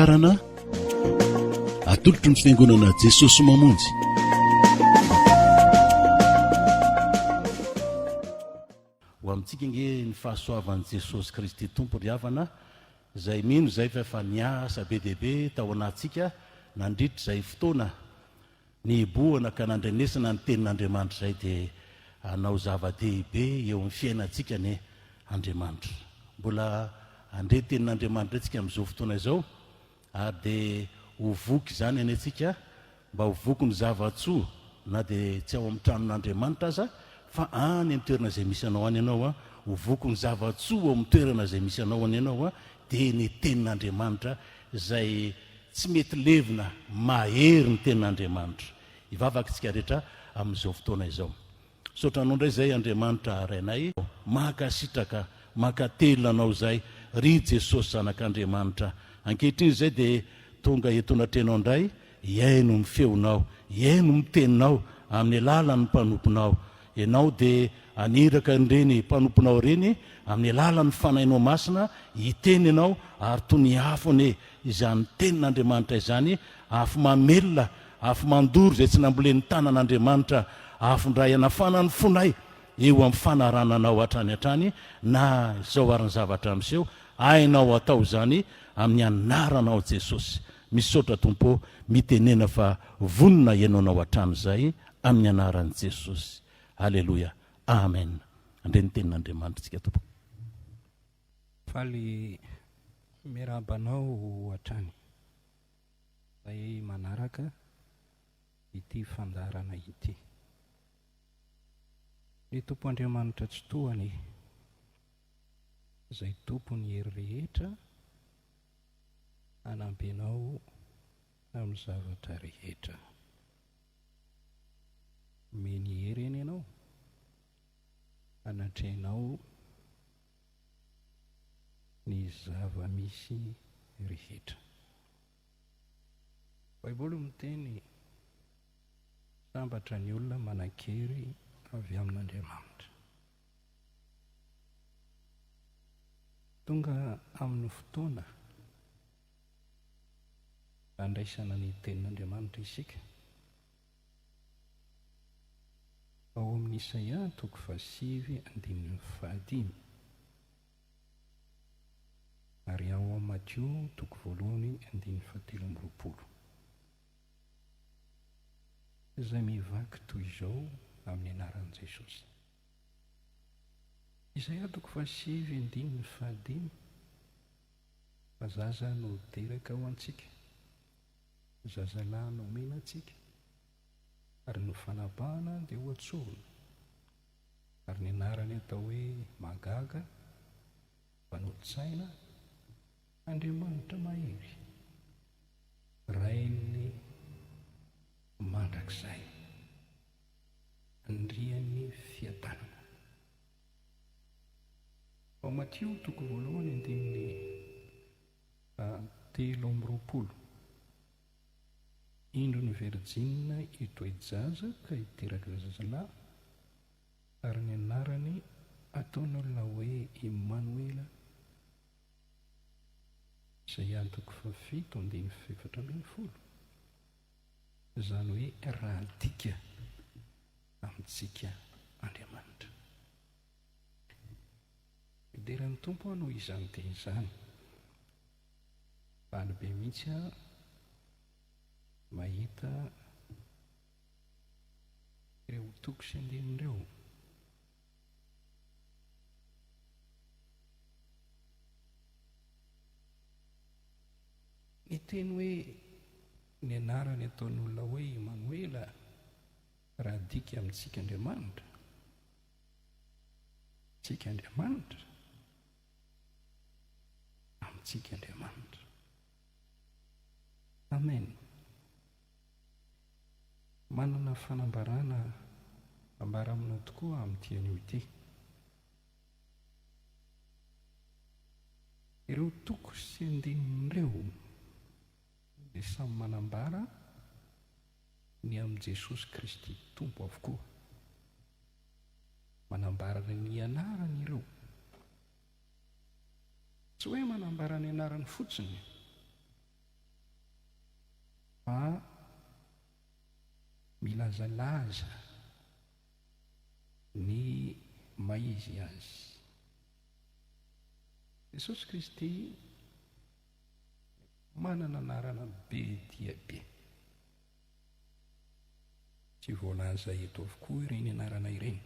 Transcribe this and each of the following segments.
fandaharana atolotry ny fiangonana Jesosy mamonjy. Ho amintsika nge ny fahasoavan'i Jesosy Kristy tompo ry havana, izay mino izay fa niasa be dehibe tao anatsika nandritra izay fotoana niboana ka nandrenesana ny tenin'Andriamanitra izay dia hanao zava-dehibe eo amin'ny fiainantsika ny Andriamanitra. Mbola andre tenin'Andriamanitra antsika amin'izao fotoana izao, ary dia ho voky izany any antsika mba ho voky ny zava-tsoa, na dia tsy ao amin'ny tranon'Andriamanitra aza fa any amin'ny toerana izay misy anao any ianao, ho voky ny zava-tsoa ao amin'ny toerana izay misy anao any ianao, dia ny tenin'Andriamanitra izay tsy mety levina, mahery ny tenin'Andriamanitra. Hivavaka isika rehetra amin'izao fotoana izao. Saotra anao indray izay Andriamanitra rainay, mankasitraka, mankatelina anao izay, ry Jesosy zanak'Andriamanitra. Ankehitriny izay dia tonga eto anatrenao indray, iaino ny feonao, iaino ny teninao amin'ny alalan'ny mpanomponao. Ianao dia aniraka ireny mpanomponao ireny amin'ny alalan'ny fanahinao masina, hiteny ianao ary toy ny afony izany tenin'Andriamanitra izany, afo mamelona, afo mandoro izay tsy nambolen'ny tanan'Andriamanitra, afondray anafana ny fonay eo amin'ny fanarananao hatrany hatrany, na izao ary ny zavatra miseho hainao atao izany amin'ny anaranao Jesosy. Misaotra Tompo, mitenena fa vonona ianao hatrany izay amin'ny anaran'i Jesosy. Halleluja, amen. Andre ny tenin'Andriamanitra tsika Tompo. Faly miarabanao hatrany izay manaraka ity fandarana ity. Ny Tompo Andriamanitra tsy tohany, izay tompony hery rehetra, anambenao amin'ny zavatra rehetra. Meny hery eny ianao, anatrenao ny zava-misy rehetra. Baiboly miteny sambatra ny olona manan-kery avy amin'Andriamanitra. Tonga amin'ny fotoana andraisana ny tenin'Andriamanitra isika. Ao amin'ny Isaia 8:5 ary ao amin'ny Matteo 1:17 izay mivaky toy izao amin'ny anaran'i Jesosy. Isaia 8:5 fa zaza no teraka ho antsika, zazalahy no omena antsika, ary no fanapahana dia ho antsoina, ary ny anarany atao hoe Magaga, Mpanolo-tsaina, Andriamanitra mahery, Rain'ny mandrakizay, Andrian'ny fiadanana. Ao Matteo 1:3 indro ny verjina hitohy jaza ka hiteraka zazalahy, ary ny anarany ataon'olona hoe Emmanuela, izay antoko 7:14, izany hoe raha dika amintsika Andriamanitra. Idiran'ny Tompo no izany dia izany. Any be mihitsy mahita ireo toko sy andinin'ireo. Ny teny hoe ny anarany ataon'olona hoe Emmanuela, raha dika amintsika Andriamanitra, tsika Andriamanitra, amintsika Andriamanitra. Amen. Manana fanambarana ambara aminao tokoa amin'ity anio ity. Ireo toko sy andinin'ireo dia samy manambara ny amin'i Jesosy Kristy Tompo avokoa. Manambara ny anarany ireo. Tsy hoe manambara ny anarany fotsiny, fa milazalaza ny maizy azy. Jesosy Kristy manana anarana be dia be. Tsy voalaza eto avokoa ireny anarana ireny,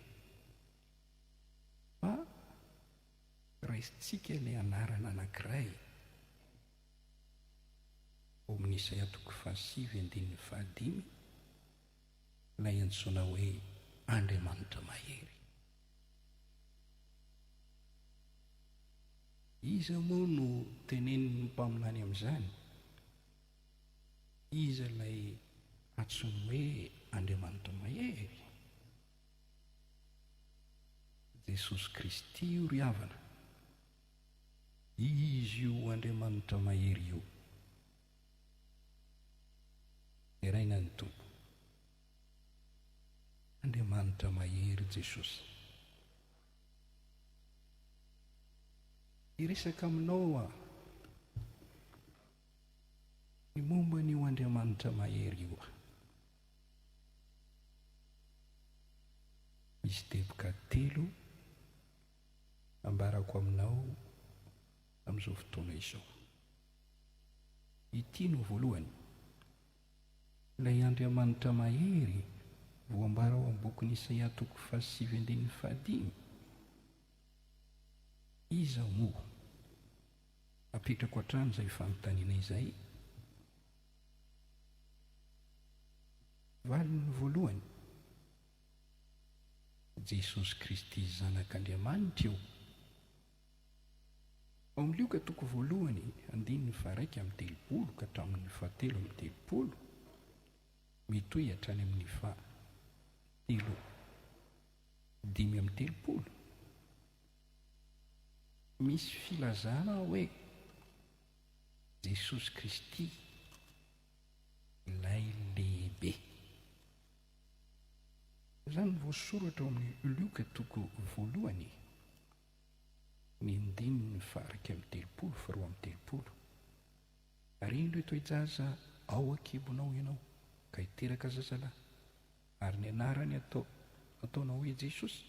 fa raisintsika ilay anarana anankiray ao amin'ny Isaia 7:5, ilay antsoina hoe Andriamanitra mahery. Iza moa no tenenin'ny mpaminany amin'izany? Iza ilay antsoina hoe Andriamanitra mahery? Jesosy Kristy io ry havana. Izy io Andriamanitra mahery io. Eraina ny Tompo. Andriamanitra mahery Jesosy. Iresaka aminao ny momba n'io Andriamanitra mahery io. Misy teboka telo ambarako aminao amin'izao fotoana izao. Ity no voalohany. Ilay Andriamanitra mahery voambara ao amin'ny bokin'ny Isaia 7:5. Iza moa? Apetrako hatrany izay fanontaniana izay. Valiny voalohany, Jesosy Kristy zanak'Andriamanitra io. Ao amin'ny Lioka toko voalohany 1:1-3 ka hatramin'ny 7:30, mitohy hatrany amin'ny 7:5-30. Misy filazana hoe Jesosy Kristy ilay lehibe. Izany voasoratra ao amin'ny Lioka toko voalohany 1:30-30. Ary indro eto hijaza ao an-kibonao ianao ka hiteraka zazalahy, ary ny anarany ataonao hoe Jesosy.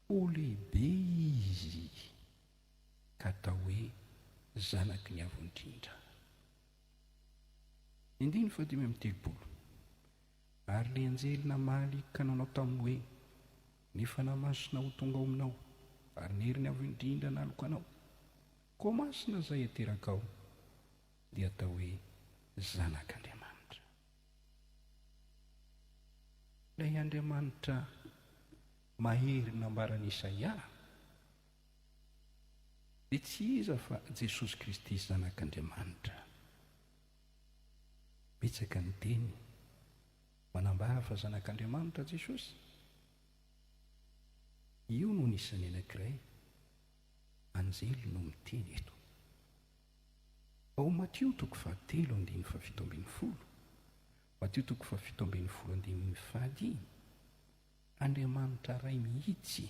Ho lehibe izy ka atao hoe zanaky ny avondrindra. 1:5-30. Ary le anjely namaly ka nanao taminy hoe, nefa namasina ho tonga ao aminao, ary ny heriny avondrindra naloko anao. Koa masina izay ateraka ao dia atao hoe zanak'Andriamanitra. Ilay Andriamanitra mahery nambaran'i Isaia dia tsy iza fa Jesosy Kristy zanak'Andriamanitra. Betsaka ny teny manambara fa zanak'Andriamanitra Jesosy. Io no nisany anankiray anjely no miteny eto. Ao Matio 7:17, Matio 7:17, Andriamanitra ray mihitsy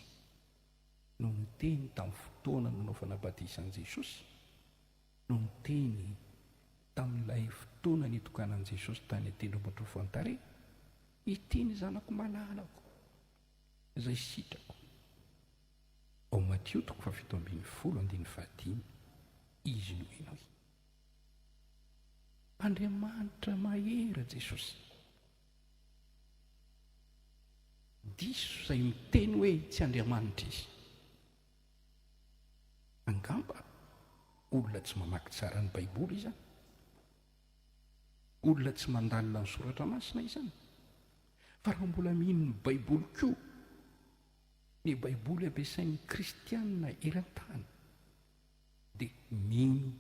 no niteny tamin'ny fotoana nanao fanabatisan'i Jesosy, no niteny tamin'ilay fotoana nitokanan'i Jesosy tany an-tendrombohitra voantare. Ity ny zanako malalako izay sitrako. Ao Matio 7:17, izy no henao. Andriamanitra mahery Jesosy. Diso izay miteny hoe tsy Andriamanitra izy. Angamba olona tsy mamaky tsara ny Baiboly izany, olona tsy mandalina ny soratra masina izany. Fa raha mbola mino ny Baiboly koa, ny Baiboly ampiasain'ny kristianina eran-tany, dia mino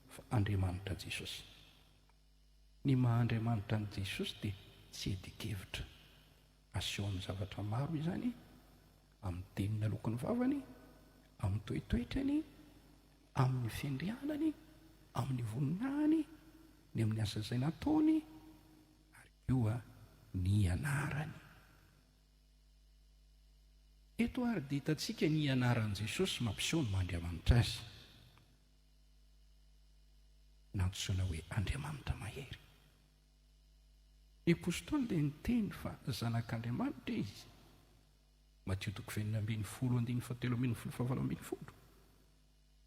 fa Andriamanitra Jesosy. Ny maha-Andriamanitra ny Jesosy dia tsy edi-kevitra. Aseho amin'ny zavatra maro izany, amin'ny tenina lokon'ny vavany, amin'ny toetoetrany, amin'ny fiandrianany, amin'ny voninahiny, ny amin'ny asa izay nataony, ary io ny anarany. Eto ary dia hitantsika ny anaran'i Jesosy mampiseho ny maha-Andriamanitra azy. Nantsoina hoe Andriamanitra mahery. ny apôstôly dia niteny fa zanak'Andriamanitra izy. Matio 20:17-17.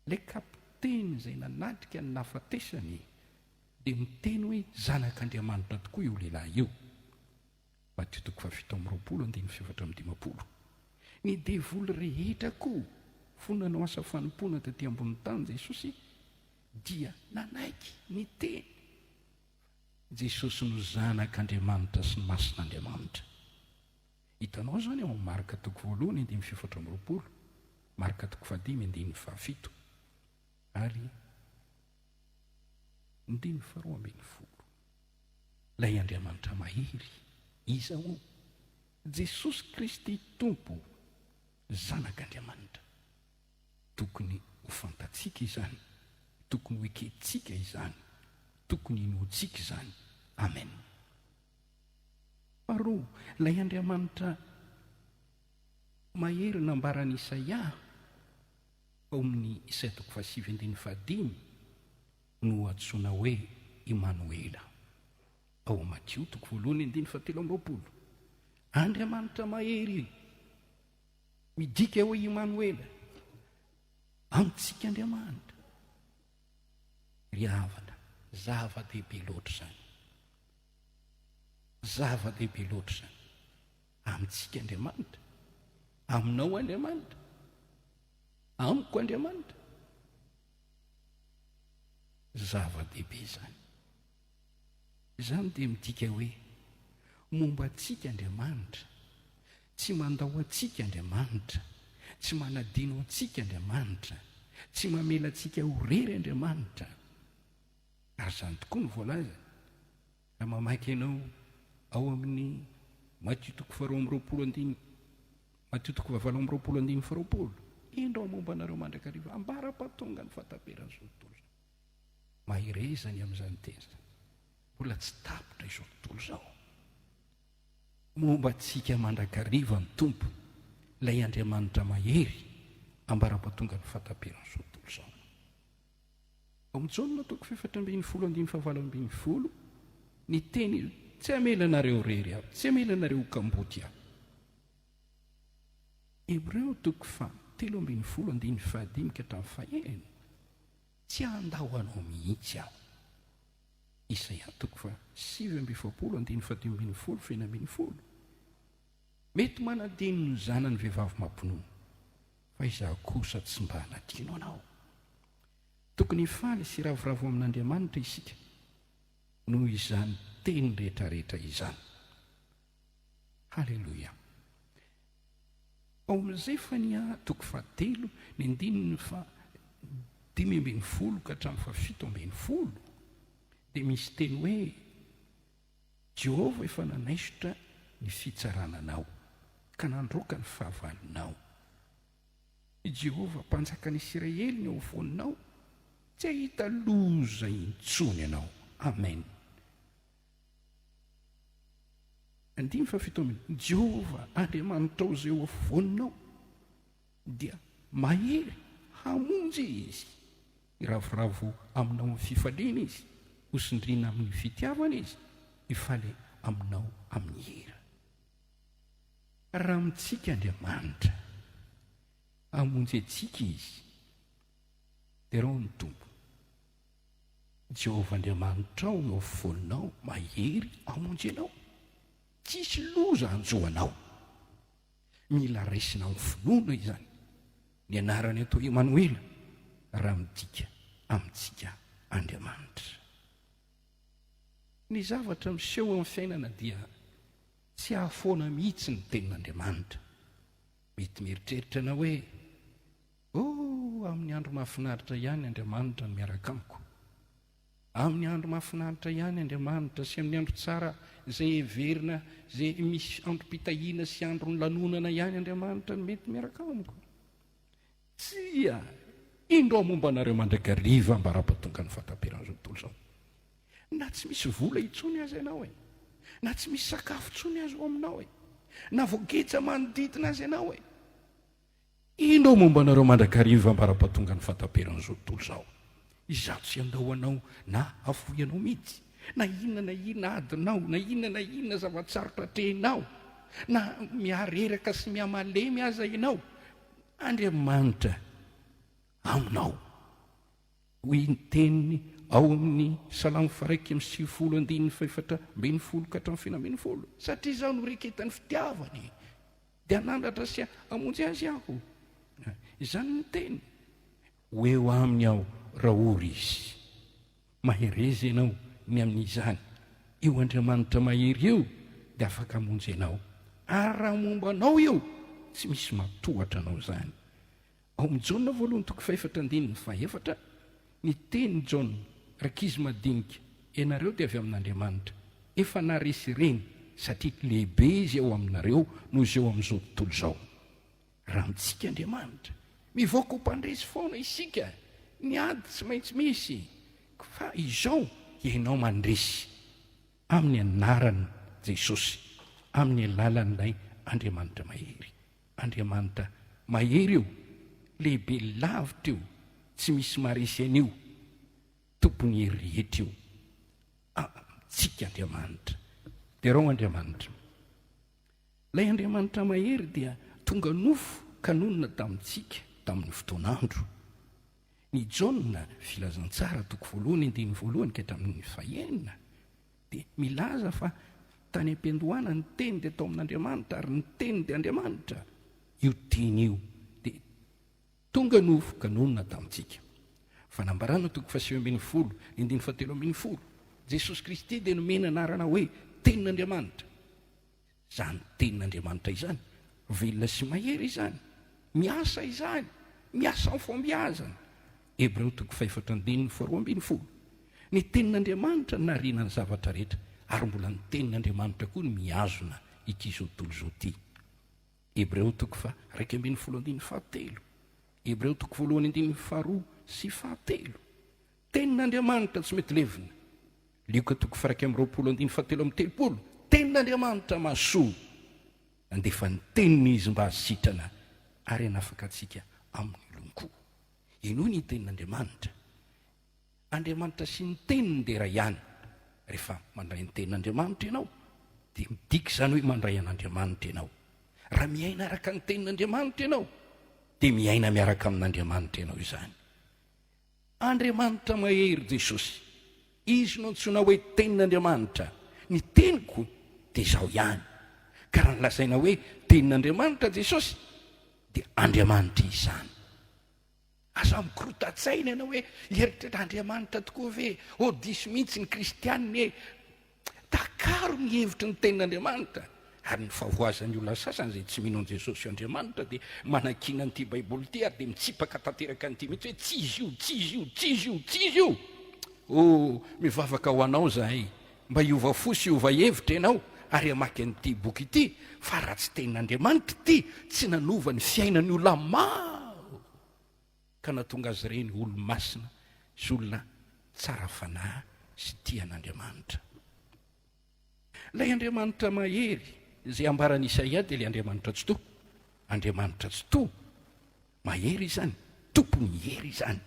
Ilay kapiteny izay nanatrika ny nafatesany dia miteny hoe zanak'Andriamanitra tokoa io lehilahy io. Matio 7:20-15. Ny devoly rehetra koa fonanao asa fanompoana taty ambony tany Jesosy dia nanaiky ny teny Jesosy no zanak'Andriamanitra sy ny masin'Andriamanitra. Hitanao zany ao amin'ny Marka 1:17, Marka 5:17 ary 12. Lay Andriamanitra mahery izao Jesosy Kristy Tompo, zanak'Andriamanitra. Tokony ho fantatsika izany, tokony ho ekentsika izany, tokony inoantsika izany. Amen. Faharoa, lay Andriamanitra mahery nambarany Isaia ao amin'ny Isaia 7:5 no antsoina hoe Emanuela. Ao Matio 1:17. Andriamanitra mahery midika hoe Emanuela, amintsika Andriamanitra. Ry havana, zava-dehibe loatra zany. Zava-dehibe loatra zany. Amintsika Andriamanitra, aminao Andriamanitra, amiko Andriamanitra. Zava-dehibe zany. Izany dia midika hoe momba antsika Andriamanitra, tsy mandao antsika Andriamanitra, tsy manadino antsika Andriamanitra, tsy mamela antsika ho rery Andriamanitra. Ary izany tokoa ny voalaza raha mamaky ianao ao amin'ny Matio 2:20, Matio 2:20. Indao momba anareo mandrakariva ambara-pahatonga ny fataperan'ny izao tontolo izao. Mahirezany amin'izany teny, mbola tsy tapitra izao tontolo izao. Momba antsika mandrakariva ny Tompo, lay Andriamanitra mahery ambara-pahatonga ny fataperan'ny izao tontolo izao. Ao amin'ny Jaona 4:20-15, ny teny tsy hamela anareo rery aho, tsy hamela anareo kamboty aho. Hebreo 3:15-15, tsy andao anao mihitsy aho. Isaia 7:20-15, mety manadino ny zanany vehivavy mampinono, fa izaho kosa tsy mba hanadino anao. Tokony faly sy ravoravo amin'Andriamanitra isika noho izany teny rehetrarehetra izany. Halleluja. Ao amin'ny Zefania 2:5-5 dia misy teny hoe Jehovah efa nanaisotra ny fitsarananao ka nandroaka ny fahavalonao. Jehovah mpanjakan'i Israely ny ao voninao, tsy ahita loza intsony ianao. Amen. 5:7 Jehovah Andriamanitra izay eo afovoaninao dia mahery hamonjy izy, iravoravo aminao amin'ny fifaliana izy, hosindriana amin'ny fitiavana izy, hifaly aminao amin'ny hera. Raha amintsika Andriamanitra hamonjy antsika izy, dia rao ny Tompo. Jehovah Andriamanitra ao eo afovoaninao, mahery hamonjy anao, tsisy loza anjoanao. Mila raisina amin'ny finoana izany. Ny anarany atao Emanuela, raha midika amintsika Andriamanitra. Ny zavatra miseho amin'ny fiainana dia tsy hahafoana mihitsy ny tenin'Andriamanitra. Mety mieritreritra na hoe amin'ny andro mahafinaritra ihany Andriamanitra no miaraka amiko, amin'ny andro mahafinaritra ihany Andriamanitra, sy amin'ny andro tsara izay heverina, izay misy androm-pitahiana sy androny lanonana ihany Andriamanitra no mety miaraka amiko. Tsia, indao momba anareo mandrakariva ambara-pahatonga ny fataperan'izao tontolo izao. Na tsy misy vola intsony azy ianao na tsy misy sakafo intsony azy ao aminao na voageja manodidina azy ianao indao momba anareo mandrakariva ambara-pahatonga ny fataperan'izao tontolo izao. Izato tsy andao anao na afoy anao mihitsy, na inona adinao, na inona zavatsarotra trenao, na miareraka sy miamalemy aza ianao, Andriamanitra aminao. Hoy ny teniny ao amin'ny Salamo 1:7-10 ka hatramin'ny 10. Satria izaho no reketan'ny fitiavany dia hanandratra sy hamonjy azy aho. Izany ny teny. Ho eo aminy aho raha ory izy. Mahery ianao ny amin'izany. Io Andriamanitra mahery io dia afaka hamonjy anao. Ary raha momba anao io tsy misy matohatra anao zany. Ao amin'ny Jaona 1:4-7 ny teny Jaona, rakizy madinika, ianareo dia avy amin'Andriamanitra, efa naresy ireny satria lehibe izy ao aminareo noho izy eo amin'izao tontolo izao. Raha mitsika Andriamanitra, mivoaka ho mpandresy foana isika, ny ady tsy maintsy misy, fa izao ianao mandresy amin'ny anaran'i Jesosy, amin'ny alalan'ilay Andriamanitra mahery. Andriamanitra mahery io, lehibe lavitra io, tsy misy maresy an'io, tompony hery rehetra io. Tsika Andriamanitra. Dia rao Andriamanitra. Ilay Andriamanitra mahery dia tonga nofo kanonina tamintsika tamin'ny fotoan'andro. Ny Jaona filazantsara 1:1 ka hatramin'ny 9 dia milaza fa tany am-piandohana ny teny dia tao amin'Andriamanitra ary ny teny dia Andriamanitra. Io teny io dia tonga nofo kanonina tamintsika. Fanambarana 2:7-7 Jesosy Kristy dia nomena anarana hoe tenin'Andriamanitra. Izany tenin'Andriamanitra izany, velona sy mahery izany, miasa izany, miasa amin'ny fombiazana. Hebreo 4:2-4. Ny tenin'Andriamanitra nariana ny zavatra rehetra, ary mbola ny tenin'Andriamanitra koa ny miazona ity zao tontolo zao ity. Hebreo 2:1-7. Hebreo 1:2-7. Tenin'Andriamanitra tsy mety levina. Lioka 1:2-7. Tenin'Andriamanitra mahasoa, andefa ny teniny izy mba hasitrana ary hanafaka antsika amin'ny longo. Ino ny tenin'Andriamanitra? Andriamanitra sy ny teniny dia iray ihany. Rehefa mandray ny tenin'Andriamanitra ianao dia midika izany hoe mandray an'Andriamanitra ianao. Raha miaina araka ny tenin'Andriamanitra ianao dia miaina miaraka amin'Andriamanitra ianao izany. Andriamanitra mahery Jesosy, izy no antsoina hoe tenin'Andriamanitra. Ny teniko dia izao ihany. Ka raha nolazaina hoe tenin'Andriamanitra Jesosy dia Andriamanitra izany. Aza mikorotatsaina ianao hoe eritreritra Andriamanitra tokoa ve? Diso mihitsy ny kristianina e. Takaro ny hevitry ny tenin'Andriamanitra. Ary ny favoazan'ny olona sasany izay tsy mino an Jesosy Andriamanitra dia manakina an'ity baiboly ity ary dia mitsipaka tanteraka an'ity mihitsy hoe tsy izy io, tsy izy io, tsy izy io, tsy izy io. Mivavaka ho anao zahay, mba hiova fosy hiova hevitra ianao ary hamaky an'ity boky ity, fa raha tsy tenin'Andriamanitra ity tsy nanova ny fiainan'ny olona maro ka nahatonga azy ireny olo-masina sy olona tsara fanahy sy tian'Andriamanitra. Ilay Andriamanitra mahery izay ambaran'i Isaia dia ilay Andriamanitra tsy toa. Andriamanitra tsy toa, mahery izany, tompony hery izany,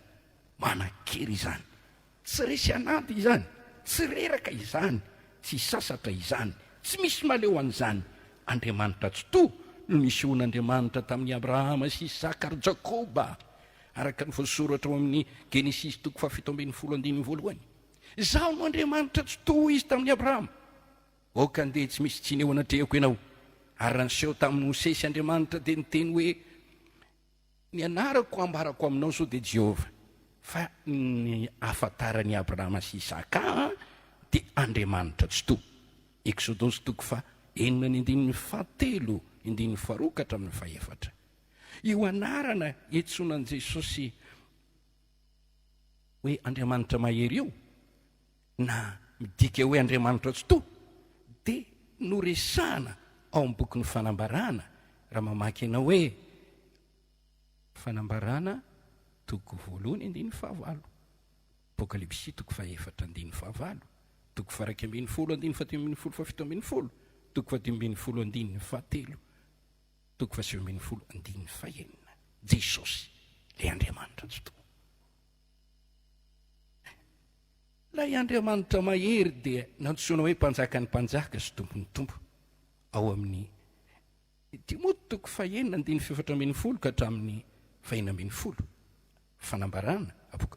manan-kery izany, tsy resy anady izany, tsy reraka izany, tsy sasatra izany, tsy misy maleo an'izany. Andriamanitra tsy toa no nisehoan'Andriamanitra tamin'ny Abrahama sy Isaka ary Jakoba, araka ny voasoratra ao amin'ny Genesis 17:1. Izaho no Andriamanitra tsy toa izy tamin'ny Abrahama. Kandeha tsy misy tsiny eo anatrehako ianao. Ary raha niseho tamin'ny Mosesy Andriamanitra dia niteny hoe ny anarako ambarako aminao zao dia Jehovah, fa ny ahafantaran'ny Abrahama sy Isaka dia Andriamanitra tsy toa. Exodus 4:7-4. Io anarana etsonan Jesosy hoe Andriamanitra mahery io, na midika hoe Andriamanitra tsy toa, dia noresahana ao amin'ny boky ny fanambarana. Raha mamaky ianao hoe fanambarana 2:1-5, Apokalipsy 4:1-5, 2:1-7-7, 2:7-7. Jesosy, le Andriamanitra tsy toa. La ilay Andriamanitra mahery dia nantsoina hoe mpanjaka ny mpanjaka sy tompony tompo ao amin'ny Timoty 4:7-10 ka hatramin'ny 5:10 fanambarana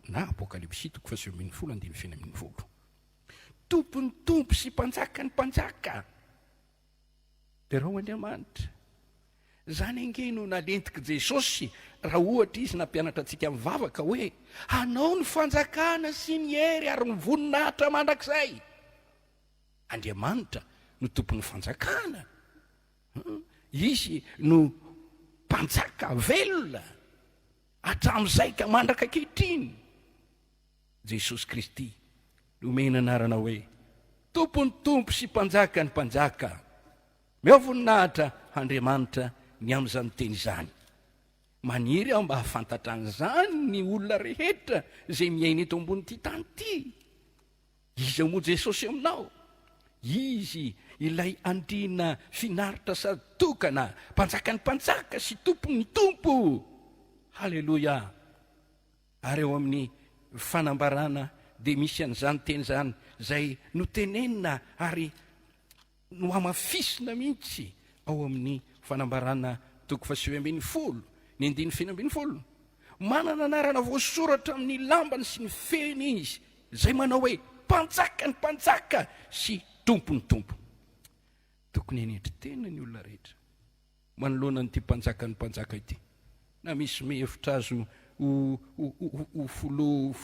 na apokalipsy 7:7-10 tompony tompo sy mpanjaka ny mpanjaka dia raha Andriamanitra zany angeno nalentika Jesosy raha ohatra izy nampianatra antsika mivavaka hoe hanao ny fanjakana sy ny hery ary ny voninahitra mandrakizay. Andriamanitra no tompon'ny fanjakana, izy no mpanjaka velona hatramin'izay ka mandraka ankehitriny. Jesosy Kristy nomena anarana hoe tompony tompo sy mpanjaka ny mpanjaka, meo voninahitra Andriamanitra ny amin'izany teny izany. Maniry aho mba hafantatra an'izany ny olona rehetra izay miaina eto ambonyity tany ity. Izy moa Jesosy aminao, izy ilay andriana finaritra sady tokana, mpanjaka ny mpanjaka sy tompony tompo. Halleloja. Ary eo amin'ny fanambarana dia misy an'izany teny izany izay notenenina ary no amafisina mihitsy ao amin'ny fanambarana 7:10-9:10. Manana anarana voasoratra amin'ny lambany sy ny feny izy, izay manao hoe mpanjaka ny mpanjaka sy tompony tompo. Tokony hanetry tena ny olona rehetra manoloana n'ity mpanjaka ny mpanjaka ity. Na misy mihevitra azo ho folo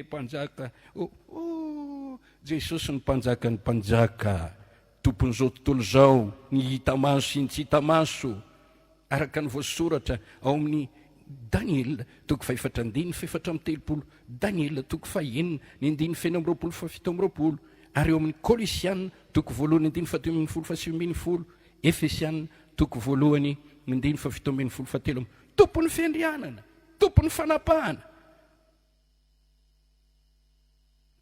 mpanjaka, Jesosy ny mpanjaka ny mpanjaka, tompon'izao tontolo izao, ny hita maso sy ny tsy hita maso, araka ny voasoratra ao amin'ny Daniel 5:4-7, Daniel 5:9-7, ary eo amin'ny Kolosiana 1:9-7, Efesiana 1:9-7. Tompon'ny fiandrianana, tompon'ny fanapahana.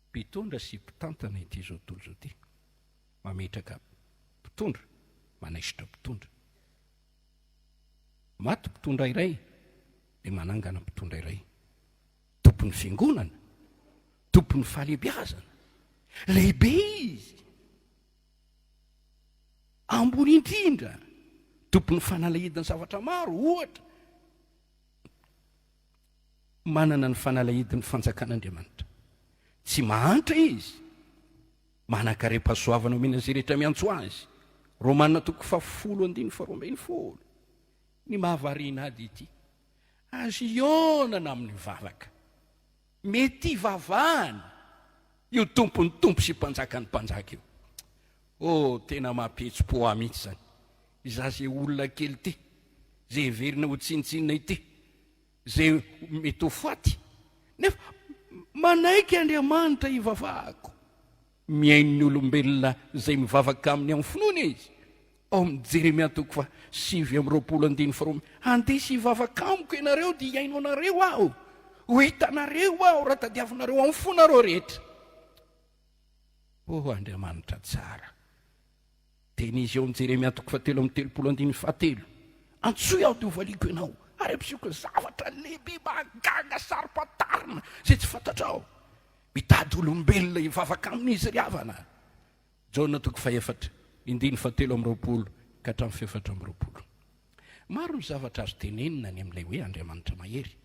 Mpitondra sy mpitantana ity zao tontolo zao ity, mametraka mpitondra, manaisitra mpitondra. Maty mpitondra iray dia manangana mpitondra iray. Tompon'ny fiangonana, tompon'ny fahalebiazana, lehibe izy, ambony indrindra, tompon'ny fanalahidiny zavatra maro. Ohatra manana ny fanalahidiny fanjakan'Andriamanitra, tsy mahantra izy, manan-karem-pahasoavana omena izay rehetra miantso azy. Romanina 10:12. Ny mahavariana ady ity, azo ionana amin'ny vavaka, mety ivavahana io tompony tompo sy mpanjaka ny mpanjaka io. Tena mampetso-po ahy mihitsy zany. Izaho zay olona kely ity, zay verina ho tsinitsinina ity, zay mety ho faty, nefa manaiky Andriamanitra ivavahako. Miain'ny olombelona zay mivavaka aminy amin'ny finoana izy. Ao amin'ny Jeremia 7:20, andesy ivavaka amiko ianareo dia iaino anareo aho, ho hitanareo aho raha tadiavinareo amin'ny fonareo rehetra. Andriamanitra tsara. Teny izy eo amin'ny Jeremia 7:7, antsoy aho dia hovaliko ianao, ary ampisehoako zavatra lehibe mahagaga sarim-patarina zay tsy fantatrao. Mitady olombelona ivavaka amin'izy ry havana. Jaona 4:7-20 ka hatramin'ny 4:20. Maro ny zavatra azo tenenina ny amin'ilay hoe Andriamanitra mahery,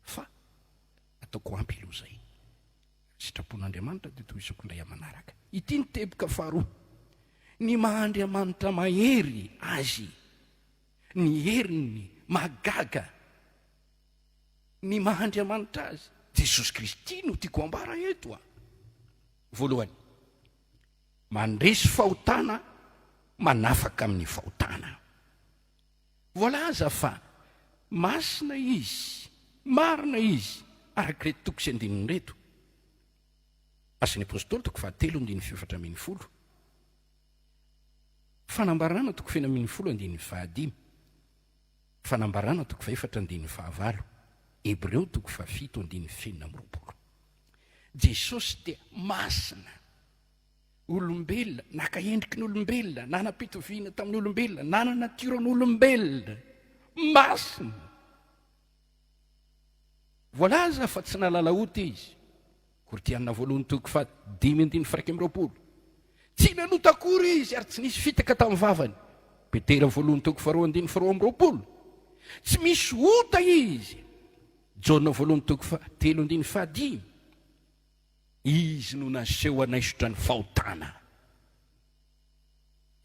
fa ataoko ampy aloha izay. Sitrapon'Andriamanitra dia toy isako indray amanaraka. Ity ny teboka faharoa, ny maha-Andriamanitra mahery azy, ny heriny mahagaga, ny maha-Andriamanitra azy, Jesosy Kristy no tiako ambara eto a. Voalohany, mandresy fahotana, manafaka amin'ny fahotana. Voalaza fa masina izy, marina izy, araka reto 9:9. Asan'ny apôstôly 7:4-10. Fanambarana 9:5-5. Fanambarana 4:9-9. Hebreo 7:7-9. Jesosy dia masina, olombelona, naka endriky ny olombelona, nanam-pitoviana tamin'ny olombelona, nana natiran'olombelona, masina. Voalaza fa tsy nalala ota izy, Kortianina voalohany toko fa 5:20. Tsy nanotakory izy ary tsy nisy fitaka tamin'ny vavany. Petera voalohany toko 2:20. Tsy misy ota izy. Jona voalohany toko 3:15. Izy no naseho anaisotra ny fahotana.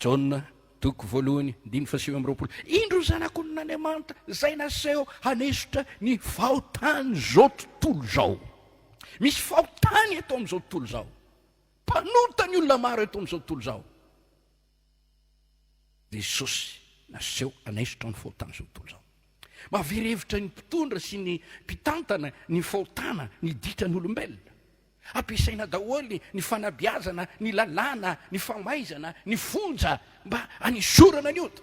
Jona toko voalohany 9:20. Indro zanak'olon'Andriamanitra zay naseho hanesotra ny fahotany zao tontolo zao. Misy fahotany eto amin'izao tontolo zao. Mpanota ny olona maro eto amin'izao tontolo zao. Jesosy naseho hanesotra ny fahotany zao tontolo zao. Mahaverevitra ny mpitondra sy ny mpitantana ny fahotana ny ditran'olombelona. Ampiasaina daholo ny fanabeazana, ny lalàna, ny famaizana, ny fonja mba hanisorana ny ota.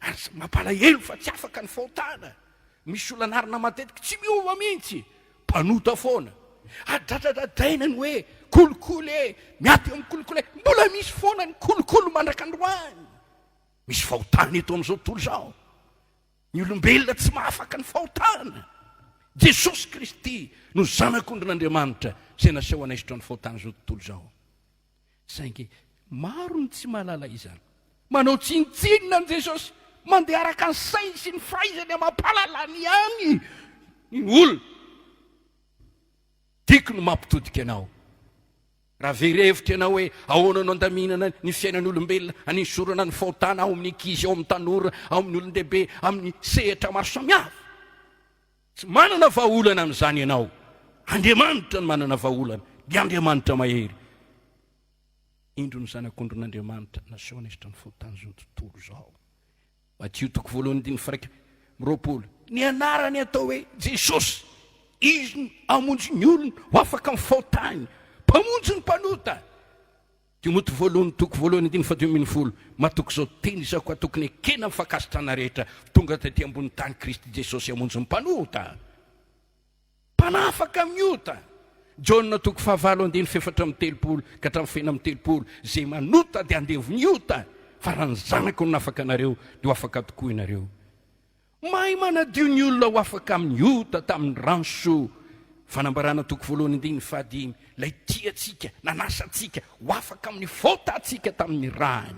Ary mampalahelo fa tsy afaka ny fahotana. Misy olanarina matetika tsy miova mihitsy, mpanota foana. Adradradradraina ny hoe kolokolo miaty amin'ny kolokolo mbola misy foana ny kolokolo mandrakandroany. Misy fahotana eto amin'izao tontolo zao. Ny olombelona tsy mahafaka ny fahotana. Jesosy Kristy no zanak'Andriamanitra zay naseho anaisotra ny fahotana zao tontolo zao. Saingy maro ny tsy mahalala izany. Manao tsinitsinina an' Jesosy, mandeha araka ny sainy sy ny fahaizany mampalalany ihany ny olona. Tiako no mampitodika anao. Raha verevitra ianao hoe ahoana no andaminana ny fiainan'olombelona, anisorana ny fahotana ao amin'ny ankizy, ao amin'ny tanora, ao amin'ny olon-dehibe, amin'ny sehatra maro samihafa. Tsy manana vahaolana amin'izany ianao. Andriamanitra no manana vahaolana. Dia Andriamanitra mahery. Indro ny zanak'Andriamanitra naseho hanesotra ny fahotana zao tontolo zao. Matio toko voalohany 21:20. Ny anarany atao hoe Jesosy. Izy amonjy ny olona ho afaka amin'ny fahotany. Mpamonjy ny mpanota. Timoty voalohany toko voalohany 2:12. Matoko zao teny izako tokony ekena amin'ny fakasitrana rehetra tonga taty ambony tany Kristy Jesosy amonjy ny mpanota. Mpanafaka amin'ny ota. Jona toko 5:4-30 ka hatramin'ny 5:30. Zay manota dia andevo ny ota. Fa raha ny zanako no nafaka anareo dia ho afaka tokoa ianareo. Mahay manadio ny olona ho afaka amin'ny ota tamin'ny ranso. Fanambarana toko voalohany 5:5. Lay tiatsika, nanasatsika, ho afaka amin'ny faotantsika tamin'ny rany.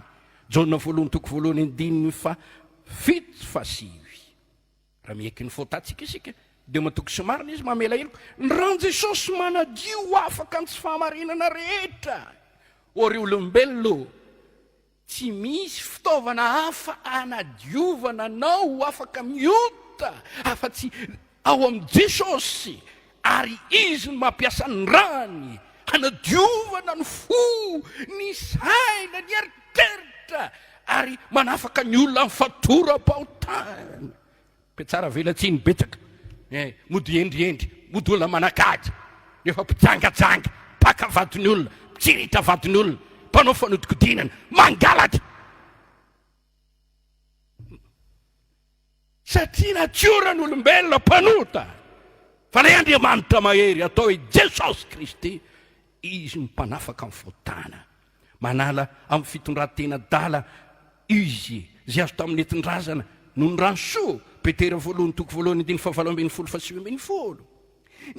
Jona voalohany toko voalohany 7:7. Raha mieky ny faotantsika isika, dia matoko sy marina izy mamela elo. Ny ran Jesosy manadio ho afaka amin'ny tsy fahamarinana rehetra. Reo olombelona tsy misy fitaovana hafa anadiovana anao ho afaka miota afa-tsy ao amin'ny Jesosy. Ary izy no mampiasa ny rany hanadiovana ny fo, ny saina, ny eritreritra, ary manafaka ny olona amin'ny fatoram-pahotana. Petsara velatsiny betsaka. Mody endriendry, mody olona manakajy, rehefa mpijangajanga, paka vadiny olona, pitsiritra vadiny olona, mpanao fanodikodinana, mangalatra. Satria natioran'ny olombelona mpanota. Fa lay Andriamanitra mahery atao hoe Jesosy Kristy, izy ny mpanafaka amin'ny fahotana. Manala amin'ny fitondran-tena dala izy zay azo tamin'ny netin-drazana no ny ransoa. Petera voalohany toko voalohany 7:20.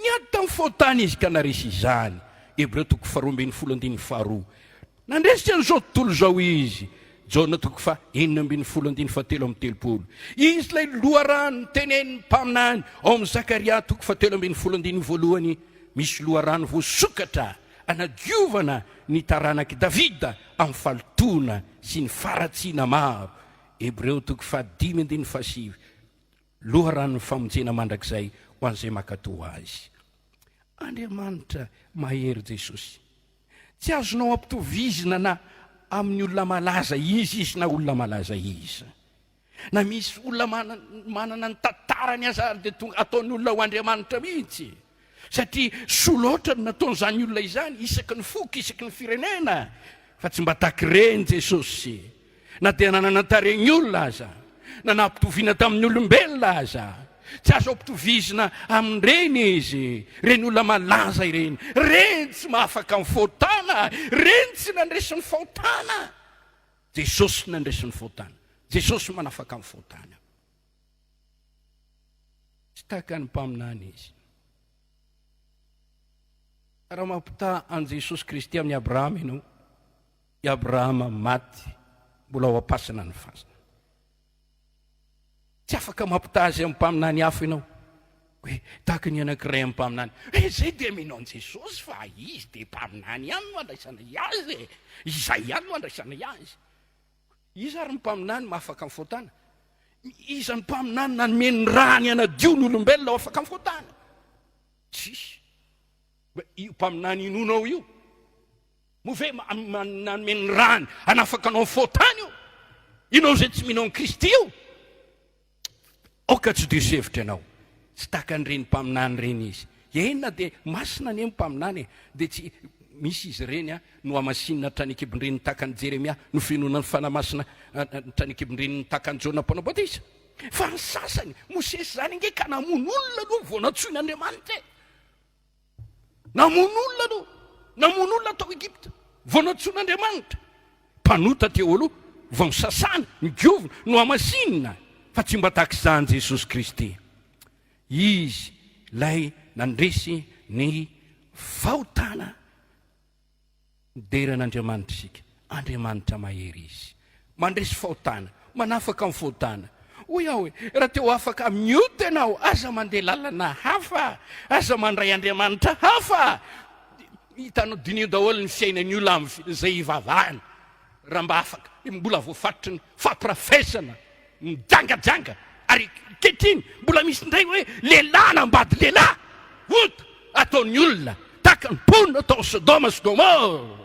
Ny ady tamin'ny fahotana izy ka naresy izany. Hebreo toko 12:2. Nandresika an'izao tontolo zao izy. Jona toko 9:17. Izy lay loharano teneniny mpaminany ao amin'ny Zakaria toko 7:1. Misy loharano voasokatra anadiovana ny taranaky Davida amin'ny falotona sy ny faratsiana maro. Hebreo toko 10:7. Loharano famonjena mandrakizay ho an'izay makatò azy. Andriamanitra mahery Jesosy. Tsy azonao ampitovizina na amin'ny olona malaza izy na olona malaza izy. Na misy olona manana ny tantarany aza dia tonga ataony olona ho Andriamanitra mihitsy. Satria soloatra no nataon'izany olona izany isaky ny foko, isaky ny firenena. Fa tsy mba takireny Jesosy. Na dia nanantareny olona aza, na nampitoviana tamin'ny olombelona aza. Tsy azo ampitovizina amin'ireny izy, reny olona malaza ireny. Reny tsy mahafaka amin'ny fahotana, reny tsy nandresin'ny fahotana. Jesosy nandresin'ny fahotana. Jesosy manafaka amin'ny fahotana. Tsy tahaka ny mpaminany izy. raha mampita an Jesosy Kristy amin'ny Abrahama ianao, i Abrahama maty mbola ao am-pasana ny fasana. Tsy afaka mampita azy amin'ny mpaminany hafa ianao hoe tahaka ny anankiray amin'ny mpaminany. Zay dia minao an Jesosy fa izy dia mpaminany ihany no andraisana azy, izay ihany no andraisana azy. Izy ary ny mpaminany mahafaka amin'ny fotana. Iza ny mpaminany nanome ny raha ny anadio ny olombelona ao afaka amin'ny fotana. Tsisy. Io mpaminany inonao io move nanome ny rany anafaka anao fotany io. Inao zay tsy minao ny Kristy io. Oka tsy diso hevitra ianao. Tsy taka an'ireny mpaminany reny izy. Enina dia masina ny mpaminany dia tsy misy izy reny no amasinina tranikibonireny takany Jeremia no finoana ny fanamasina tranikibonireny ny takany Jona mpanao batisa. Fa ny sasany Mosesy zany nge ka namono olona no vao natsoin'Andriamanitra. Namono olona no, namono olona tao Egypta vao natsoin'Andriamanitra. Mpanota teo aloha vao misasana migiovina no amasinina. Fa tsy mba takizany Jesosy Kristy. Izy lay nandresy ny fahotana deran'Andriamanitra isika. Andriamanitra mahery izy. Mandresy fahotana, manafaka amin'ny fahotana. Hoy aho hoe raha teo afaka miota ianao, aza mandeha lalana hafa, aza mandray Andriamanitra hafa. Hitanao dinio daholo ny fiainan'ny olona izay ivavahana. Raha mba afaka, mbola voafatry ny fampiarafesana, mijangajanga, ary kehitriny mbola misy ndray hoe lehilahy nambady lehilahy. Ota ataon'ny olona taka ny ponina atao Sodoma sy Gomora.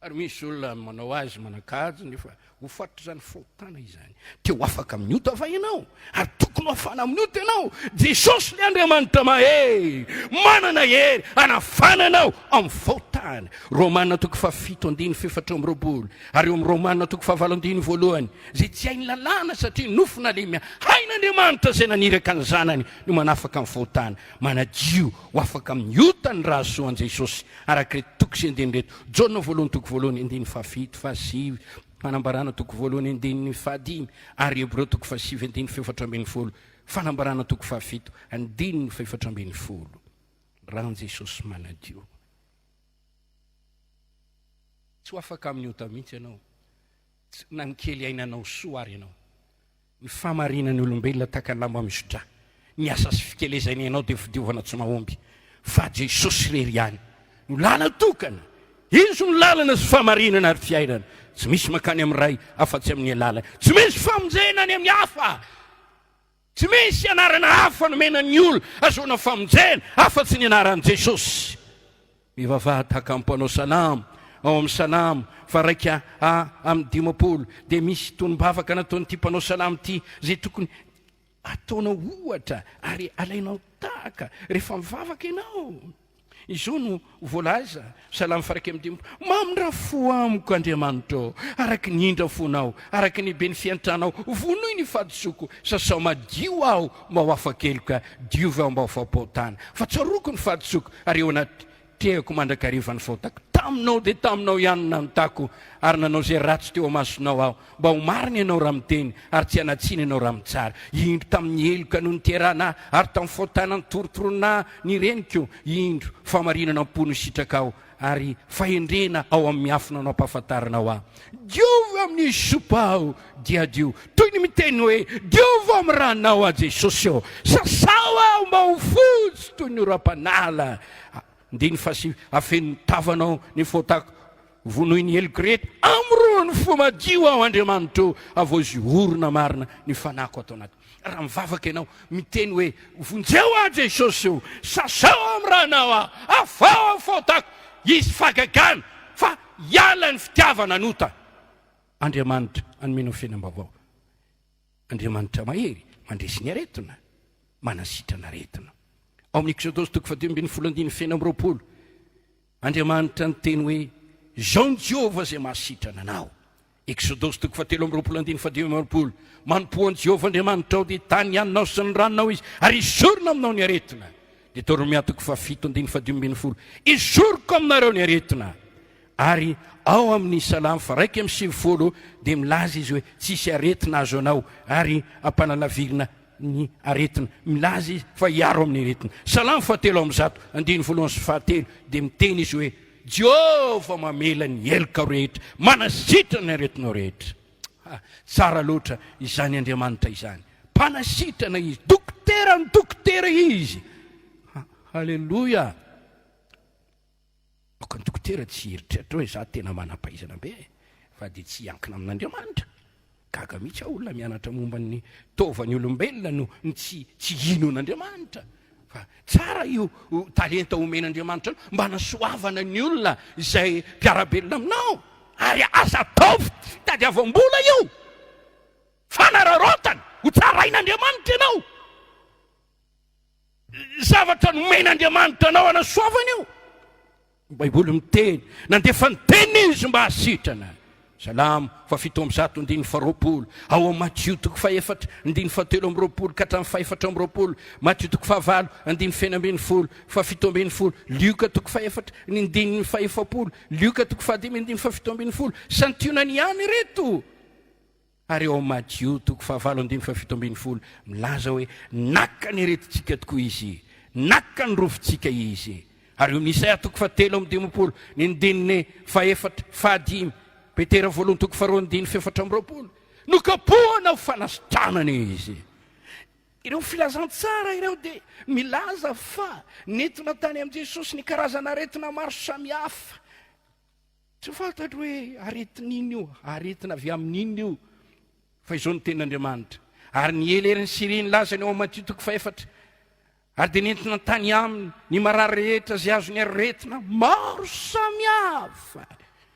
Ary misy olona manao azy manakajy nefa ho fatry zany fahotana izany. Teo afaka miota va ianao, ary tokony hafana miota ianao. Jesosy le Andriamanitra mahery, manana hery anafana anao amin'ny fahotana. Romanina toko 7:7-8 ary eo amin'ny Romanina toko 8:1 zay tsy hainy lalàna satria nofona le hain'Andriamanitra zay naniraka ny zanany no manafaka amin'ny fahotana. Manadio ho afaka miota ny raha soan Jesosy araka toko sy andiny reto. Jona 1:7-7 fanambarana toko 1:7 ary Hebreo toko 7:7 fanambarana toko 7:7 raha Jesosy manadio. Tsy afaka amin'ny ota mihitsy ianao na ny kely ainanao soa ary ianao. Ny famarinany olombelona taka ny lamba misotra, ny asa sy fikelezany ianao dia fidiovana tsy mahomby. Fa Jesosy rery ihany no lala tokana. Izy no lalana sy famarinana ary fiainana. Tsy misy makany amin'ny ray afa-tsy amin'ny lalana. Tsy misy famonjena any amin'ny hafa. Tsy misy anarana hafa nomenan'ny olona azoana famonjena afa-tsy ny anaran'i Jesosy. Mivavaha tahaka ampanao salamo ao amin'ny salamo fa raika amin'ny 10 dia misy tonom-bavaka nataon'ity mpanao salamo ity zay tokony ataonao ohatra ary alainao tahaka rehefa mivavaka ianao. Izo no voalaza salamo 1:10 mamindra fo amiko Andriamanitra araka ny indra fonao, araka ny be ny fiantranao, vonoy ny fadisoko, sasao madio aho mba ho afa-keloka, diovy aho mba ho fampahotana. Fa tsaroko ny fadisoko ary eo anaty tehako mandrakariva ny fahotako. Taminao dia taminao ihany nanotako ary nanao zay ratsy teo amasonao aho mba ho marina ianao raha miteny ary tsy anatsina ianao raha mitsara. Indro tamin'ny eloka no niterana ary tamin'ny fahotana ny torotorona ny reniko. Indro famarinana ampono sitraka aho ary fahendrena ao amin'ny afina anao ampahafantarana aho. Diovy amin'ny sopa aho dia dio. Toy ny miteny hoe diovy amin'ny ranonao a Jesosy aho. Sasao aho mba ho fotsy toy ny oram-panala. Ndiny fasy afen'ny tavanao ny fotako vonoy ny eloko rehetra amro ny fomadio ao Andriamanitra avao izy orona marina ny fanako atao anaty. Raha mivavaka ianao miteny hoe vonjeo a Jesosy io, sasao amin'ny ranao a, afao amin'ny fotako, izy fagagana fa hiala ny fitiavana nota. Andriamanitra anomenao fiainam-baovao. Andriamanitra mahery mandresy ny aretina, manasitrana aretina. Ao amin'ny Exodosy toko 10:20 Andriamanitra ny teny hoe zao ny Jehovah zay mahasitrana anao. Exodosy toko 17:10 manompoan'i Jehovah Andriamanitra ao dia tany haninao sy ny ranonao izy ary isorona aminao ny aretina. Deuteronomia toko 7:12 isoroko aminareo ny aretina. Ary ao amin'ny salamo 1:7 dia milaza izy hoe tsisy aretina azo anao ary ampanalavirina ny aretina milaza izy fa hiaro amin'ny aretina. Salamo fahatelo amby zato andiny voalohany sy fahatelo dia miteny izy hoe Jehova mamela ny heloka rehetra, manasitra ny aretinao rehetra. Tsara loatra izany Andriamanitra izany, mpanasitrana izy, dokotera ny dokotera izy. Halleloja. Ny dokotera tsy eritreritra hoe za tena manam-pahaizana be fa dia tsy ankina amin'Andriamanitra. Gaga mihitsy olona mianatra momba ny taovan'ny olombelona no tsy ino an'Andriamanitra. Fa tsara io talenta omen'Andriamanitra mba nasoavana ny olona izay mpiarabelona aminao, ary asa atao fitadiavam-bola io, fanararotana ho tsarain'Andriamanitra ianao, zavatra nomen'Andriamanitra anao anasoavana io. Baiboly miteny nandefa ny teny izy mba hasitrana. Salamo fafito amby zato andiny faharoapolo, ao amin'ny Matio toko faefatra andiny fahatelo amby roapolo ka hatramin'ny faefatra amby roapolo, Matio toko fahavalo andiny feno ambin'ny folo fafito ambin'ny folo, Lioka toko faefatra ny andiny faefapolo, Lioka toko fahadimy andiny fafito ambin'ny folo, santionany ihany reto. Ary ao amin'ny Matio toko fahavalo andiny fafito ambin'ny folo milaza hoe naka ny retintsika tokoa izy, naka ny rovintsika izy. Ary eo amin'ny Isaia toko fahatelo amby dimampolo ny andininy faefatra fahadimy, Petera voalohany toko faharoa andiny faefatra amby roapolo, nokapohana ho fanasitranana izy. Ireo filazantsara ireo dia milaza fa nentina tany amin'i Jesosy ny karazana aretina maro samihafa. Tsy fantatra hoe aretin'iny io, aretina avy amin'iny io, fa izao ny tenin'Andriamanitra. Ary ny eleriny siriny laza ny ao amin'ny Matio toko faefatra, ary dia nentina tany aminy ny marary rehetra zay azo ny aretina maro samihafa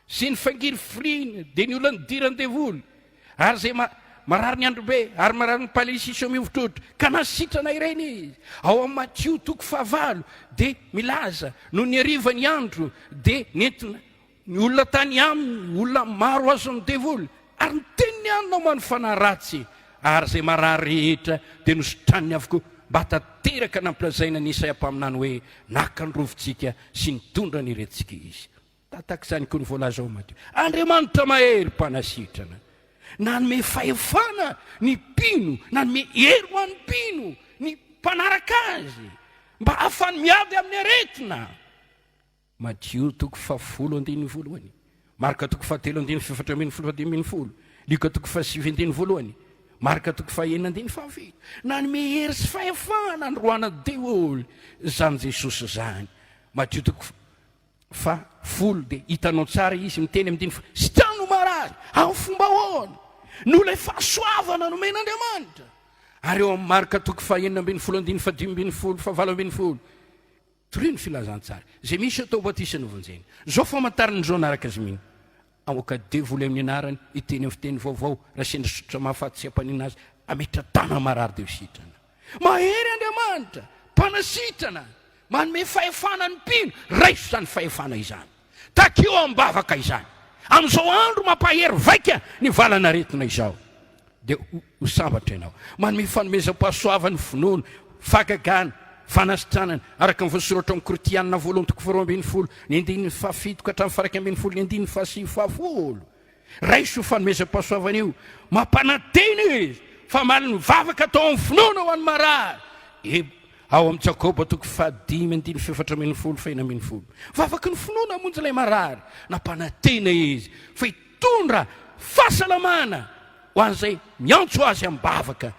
sy ny fangiry firina dia ny olona nidirany devoly, ary zay marary ny androbe, ary marary ny palisiso mivotrotro ka nasitrana ireny izy. Ao amin'ny Matio toko fahavalo dia milaza no ny hariva ny andro dia nentina ny olona tany aminy, olona maro azo ny devoly, ary ny teniny anina manofana ratsy, ary zay marary rehetra dia nositraniny avokoa mba tanteraka nampilazaina ny Isaia-paminany hoe naka ny rovintsika sy nitondra ny retintsika izy. Tahak'izany koa ny voalaza ao Matio. Andriamanitra mahery mpanasitrana, nanome fahefana ny mpino, nanome hery ho an'ny mpino ny mpanaraka azy mba hafany miady amin'ny aretina. Matio toko fahafolo andiny voalohany, Marka toko fahatelo andiny faefatra ambin'ny folo fadimy ambin'ny folo, Lioka toko fahasivy andiny voalohany, Marka toko fahaenina andiny fahafito, nanome hery sy fahefana ny roana devoly zany Jesosy zany. Matio toko fahafolo dia hitanao tsara izy miteny amdiny sitrano marary amin'ny fomba ahoana no ilay fahasoavana nomen'Andriamanitra. Ary eo amin'ny Marka toko fahaenina ambin'ny folo andiny fadimy ambin'ny folo fahavalo ambin'ny folo, tory ny filazantsara zay misy atao batisy novonjeny zao famantarany zao anaraka azy miny aoka devoly amin'ny anarany iteny amin'ny fiteny vaovao raha sendra sotra mahafaty sy ampanina azy ametra tana marary dia sitrana. Mahery Andriamanitra mpanasitrana, manome fahefana ny mpino, raiso zany fahefana izany, takeo ambavaka izany. Amin'izao andro mampahery vaika ny valana aretina izao dia ho sambatra ianao, manome fanomezam-pahasoavany finoana, fagagana, fanasitranana araka ny voasoratra amin'ny Korinthianina voalohany toko faharoa ambin'ny folo ny andininy fahafito ka hatramin'ny faraika ambin'ny folo ny andininy fahasivy fahafolo. Raiso fanomezam-pahasoavana io, mampanantena izy fa maliny vavaka atao amin'ny finoana ho an'ny marary. Ao amin'ny Jakoba toko fahadimy andiny faefatra ambin'ny folo faina ambin'ny folo, vavaka ny finoana hamonjy ilay marary, nampanantena izy fa hitondra fahasalamana ho an'izay miantso azy amin'ny bavaka.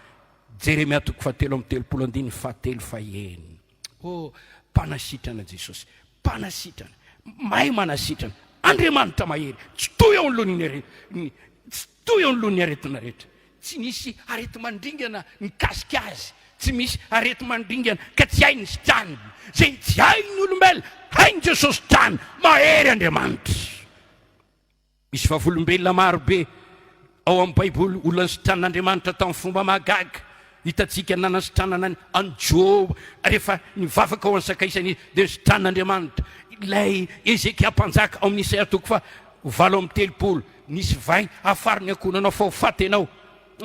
Jeremia toko fahatelo amin'ny telopolo andiny fahatelo fahaenina. Mpanasitrana Jesosy, mpanasitrana, mahay manasitrana, Andriamanitra mahery, tsy toy ao ny lohany aretina rehetra, tsy misy arety mandringana mikasika azy, tsy misy arety mandringana ka tsy hainy sitrany, zay tsy hainy olombelona hainy Jesosy trany, mahery Andriamanitra. Misy vavolombelona marobe ao amin'ny Baiboly olona nisitran'Andriamanitra tamin'ny fomba mahagaga. Hitantsika nanasitranana any Job rehefa nivavaka ao any sakaisany dia nisitran'Andriamanitra. Ilay Ezekia mpanjaka ao amin'ny Isaia toko fahavalo amby telopolo, nisy vai afary ny akonanao fa ho faty ianao,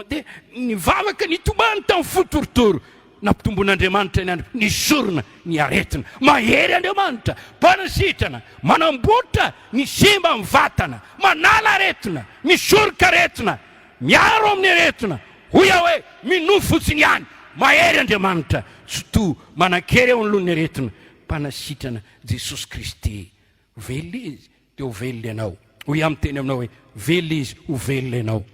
dia nivavaka nitombany tamin'ny fotorotoro, nampitombon'Andriamanitra ny andro, nisorona ny aretina. Mahery Andriamanitra, mpanasitrana, manamboatra ny semba amin'ny vatana, manala aretina, misoroka aretina, miaro amin'ny aretina. Hoy aho hoe minofo fotsiny ihany, Mahery Andriamanitra tsy to manan-kery eo anoloan'ny aretina mpanasitrana Jesosy Kristy. Velona izy dia ho velona ianao. Hoy amin'ny teny aminao hoe velona izy ho velona ianao.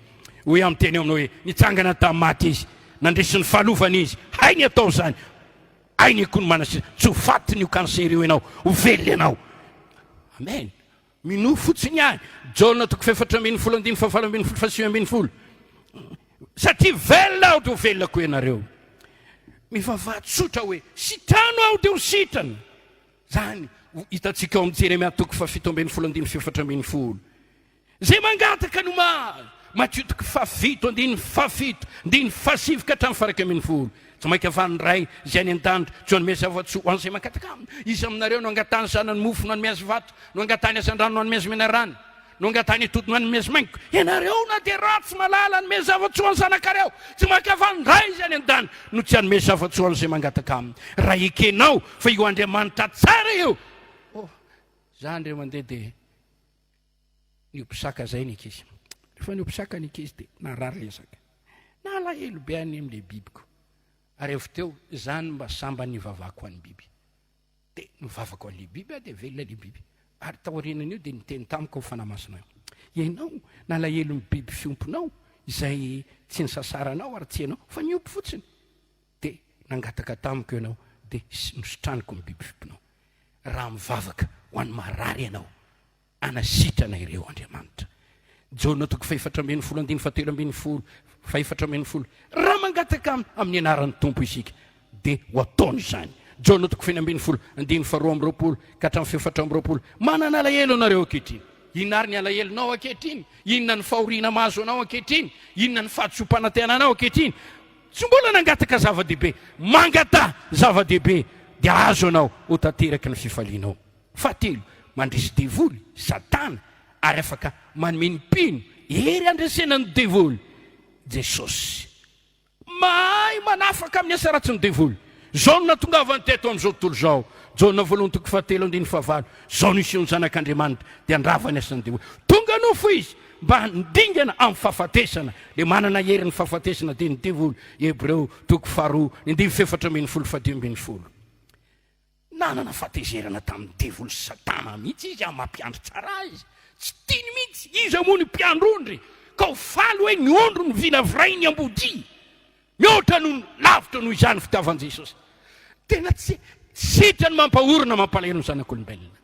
Hoy amin'ny teny aminao hoe nitsangana tamin'ny maty izy, nandresy ny fahalovana izy, hay ny atao zany, hay ny koa ny manasitra, tsy ho faty ny ho kansery eo ianao, ho velona ianao. Amen. Mino fotsiny ihany Jaona 4:7-7-7. Satria velona aho dia ho velona koa ianareo. Mivavaha tsotra hoe sitrano aho dia ho sitrana. Zany hitantsika ao amin'ny Jeremia 7:7-7. Zay mangataka no Matthieu 7:7-7 tsy mainka avan'ny ray zay any an-danitra tsy ho anome zava-tsoa ho an'izay mangataka aminy. Izy aminareo no angatany zanany mofo no anome azy vato, no angatany asan-drano no anome azy menarany, no angatany atody no anome azy mainko. Ianareo na dia ratsy malala anome zava-tsoa any zanakareo, tsy mainka avan'ny ray zay any an-danitra no tsy anome zava-tsoa an'izay mangataka aminy. Raha ekenao fa io Andriamanitra tsara io. Zany reo mandeha dia niompisaka zay ny ankizy. Rehefa niompisaka ny ankizy dia narary lesaka, nalahelo be any amin'ilay bibiko. Ary avy teo zany mba samba nivavako an'ny biby. Dia nivavako an'ilay biby dia velona ilay biby. Ary taorianan'io dia niteny tamiko ho fanamasina. Ianao nalahelo ny biby fiomponao izay tsy nisasaranao ary tsy ianao fa niompy fotsiny. Dia nangataka tamiko ianao dia nisitraniko ny biby fiomponao. Raha mivavaka ho an'ny marary ianao, anasitrana ireo Andriamanitra. Jaona 4:7-7. Raha mangataka amin'ny anaran'ny tompo isika dia ho ataony izany. Jaona 4:2-4 manana alahelo anareo ankehitriny. Inona ary ny alahelonao ankehitriny? Inona ny fahoriana mahazo anao ankehitriny? Inona ny fahatsompanantena anao ankehitriny? Tsy mbola nangataka zava-dehibe, mangata zava-dehibe dia azo anao ho tanteraky ny fifalianao. Fahatelo, mandresy devoly Satana ary afaka manome ny mpino ery andresena ny devoly Jesosy. Mahay manafaka amin'ny asa ratsy ny devoly. Zao no natongavany teto amin'izao tontolo zao. Jaona 1:7-5. Zao no iseho ny zanak'Andriamanitra dia andravany asan'ny devoly. Tonga nofo izy mba handingana amin'ny fahafatesana. Le manana hery ny fahafatesana dia ny devoly. Hebreo 2:4-7-12. Nanana fahatezerana tamin'ny devoly Satana mihitsy izy mampiandry tsara izy. Tsy tiany mihitsy izy moa ny mpiandrondry ka ho faly hoe ny ondro ny vinavray ny ambodi. Mihoatra no lavitra noho izany fitiavan'i Jesosy. Tena tsy sitrany mampahorona mampalahelo ny zanak'olombelona.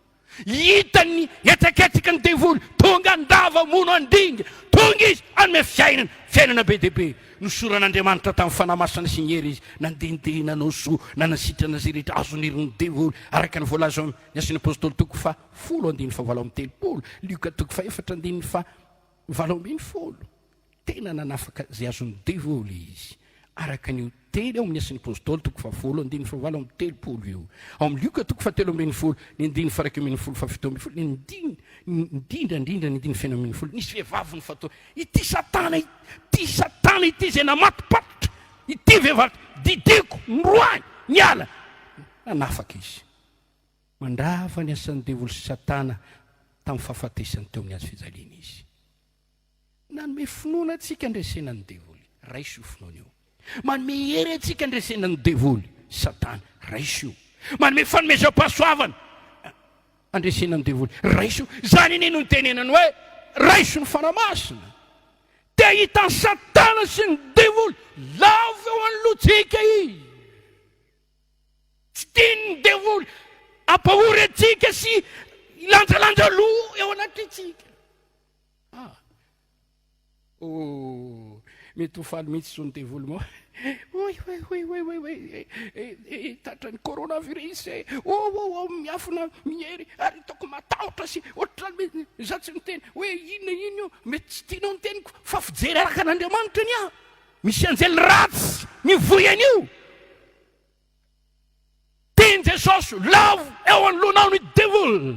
Hitany etaketsaka ny devoly tonga andava mono andinga, tonga izy anome fiainana be dehibe. Nosoran'Andriamanitra tamin'ny fanamasana sy ny hery izy nandendeha nanao soa nanasitrana zay rehetra azoniriny devoly araka ny voalaza ny asin'ny apôstôly 10:7-7. Luka 4:7-7. Tena nanafaka zay azon'ny devoly izy araka ny teny ao amin'ny asin'ny apôstôly 10:7-7 io. Ao amin'ny Luka 4:7-7 indrindra ny 5:10 nisy vehivavy ny fatao ity Satana ity zay namatipatitra ity vehivavy didiko ndroany niala. Nanafaka izy mandrava ny asan'ny devoly Satana tamin'ny fahafatesany teo amin'ny azy fijaliana izy. Nanome finoana antsika andresenan'ny devoly, raisy io finoana io. Manome hery antsika andresenan'ny devoly Satana, raisy io. Manome fanomezam-pahasoavana andresenan'ny devoly, raisy io. Zany iny no nitenenany hoe raisy ny fanamasina. Dia hitan'ny Satana sy ny devoly lava eo anoloantsika izy. Tsy tiany ny devoly ampahory antsika sy lanjalanja loha eo anatritsika. Mety ho faly mihitsy zao ny devoly moa. Tatrany coronavirus miafina mihery ary hitako matahotra sy ohatrany za tsy miteny hoe inona io mety tsy tianao ny teniko fa fijery araka an'Andriamanitra ny aho. Misy an'izay ratsy nivoy an'io. Tiany Jesosy lavo eo anoloanao ny devoly.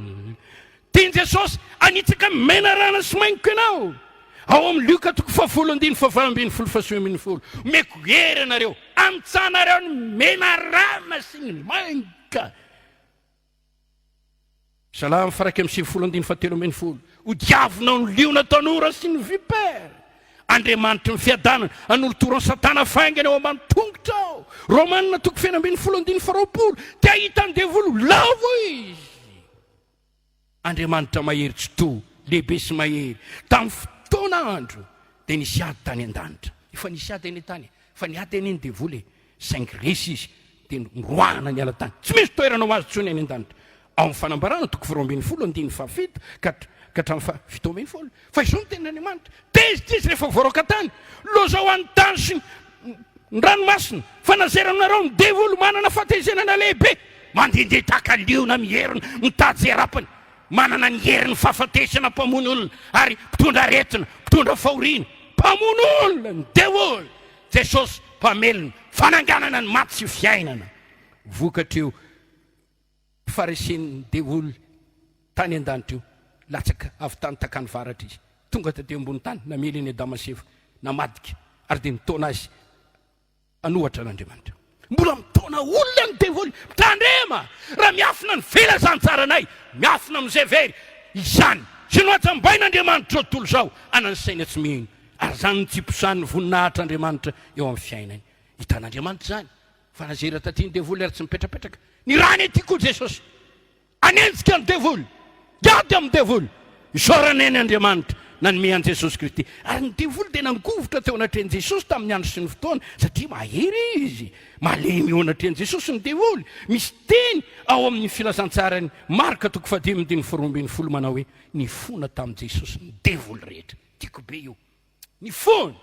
Tiany Jesosy anitsaka menarana sy mainko ianao. Ao amin'ny Luka 4:7-7 meko hery anareo, antsanareo ny menarana sy ny mainka. Salamo 1:7-7 ho diavinao ny liona tanora sy ny vipera. Andriamanitra ny fiadanana anolotorany satana faingana eo ambany tongotra ao. Romanina toko feno ambin'ny folo andiny faroapolo tia hitany devoly lavo izy. Andriamanitra mahery tsy to lehibe sy mahery tamin'ny fotoana andro dia nisy ady tany an-danitra. Efa nisy ady eny tany fa niady eny eny devoly saingy resy izy dia niroahana ny ala tany. Tsy misy toerana ho azy tsony eny an-danitra. Ao amin'ny fanambarana toko faharoa ambin'ny folo andiny fahafito ka hatramin'ny fito ambin'ny folo. Fa izao ny tenin'Andriamanitra tezitezy rehefa voaroaka tany loza ho an'ny tany sy ny ranomasina fa nazerana nareo ny devoly manana fahatezanana lehibe mandehandeha taka-liona miherina mitady zay rapany manana ny heriny fahafatesana mpamono olona ary mpitondra aretina mpitondra fahoriana mpamono olona ny devoly Jesosy mpamelona fananganana ny maty sy fiainana vokatr'io farisen'ny devoly tany an-danitra io latsaka avy tany takany varatra izy tonga taty ambony tany namely eny Damasefo namadika ary dia nitaona azy anohatra n'Andriamanitra. Mbola mitaona olona ny devoly mitandrema raha miafina ny velazanjaranay miafina amin'izay very izany sy noatsambain'Andriamanitra tontolo izao anany saina tsy mihino ary zany tsy posany voninahitr'Andriamanitra eo amin'ny fiainany. Hitan'Andriamanitra zany fa nazera taty ny devoly ary tsy mipetrapetraka ny rany ety koa Jesosy anenjika ny devoly iady amin'ny devoly isaorana eny Andriamanitra nanome an Jesosy Kristy ary ny devoly dia nangovotra teo anatreny Jesosy tamin'ny andro sy ny fotoana satria mahery izy malemy eo anatreny Jesosy ny devoly. Misy teny ao amin'ny filazantsarany Marka toko 10:12 manao hoe nifona tamin'ny Jesosy ny devoly rehetra. Tiako be io nifona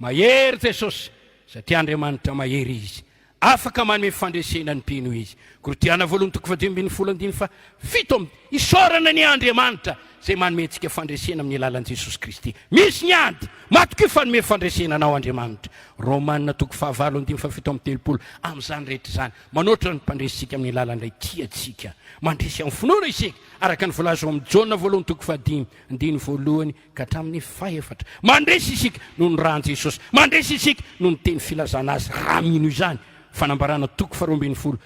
mahery Jesosy satria Andriamanitra mahery izy afaka manome fandresena ny mpino izy. Korotiana voalohany toko 10:7 isaorana ny Andriamanitra zay manomentsika fandresena amin'ny alalan'i Jesosy Kristy. Misy ny ady matoky fanome fandresena anao Andriamanitra. Romanina toko 5:7 amin'izany rehetra zany manoatra ny mpandresitsika amin'ny alalan'ilay tiatsika mandresy amin'ny finoana isika araka ny volaza ao amin'ny Jaona voalohany toko 5:1 ka hatramin'ny 4 mandresy isika noho ny rahan'i Jesosy mandresy isika noho ny teny filazana azy raha mino izany. Fanambarana toko 2:1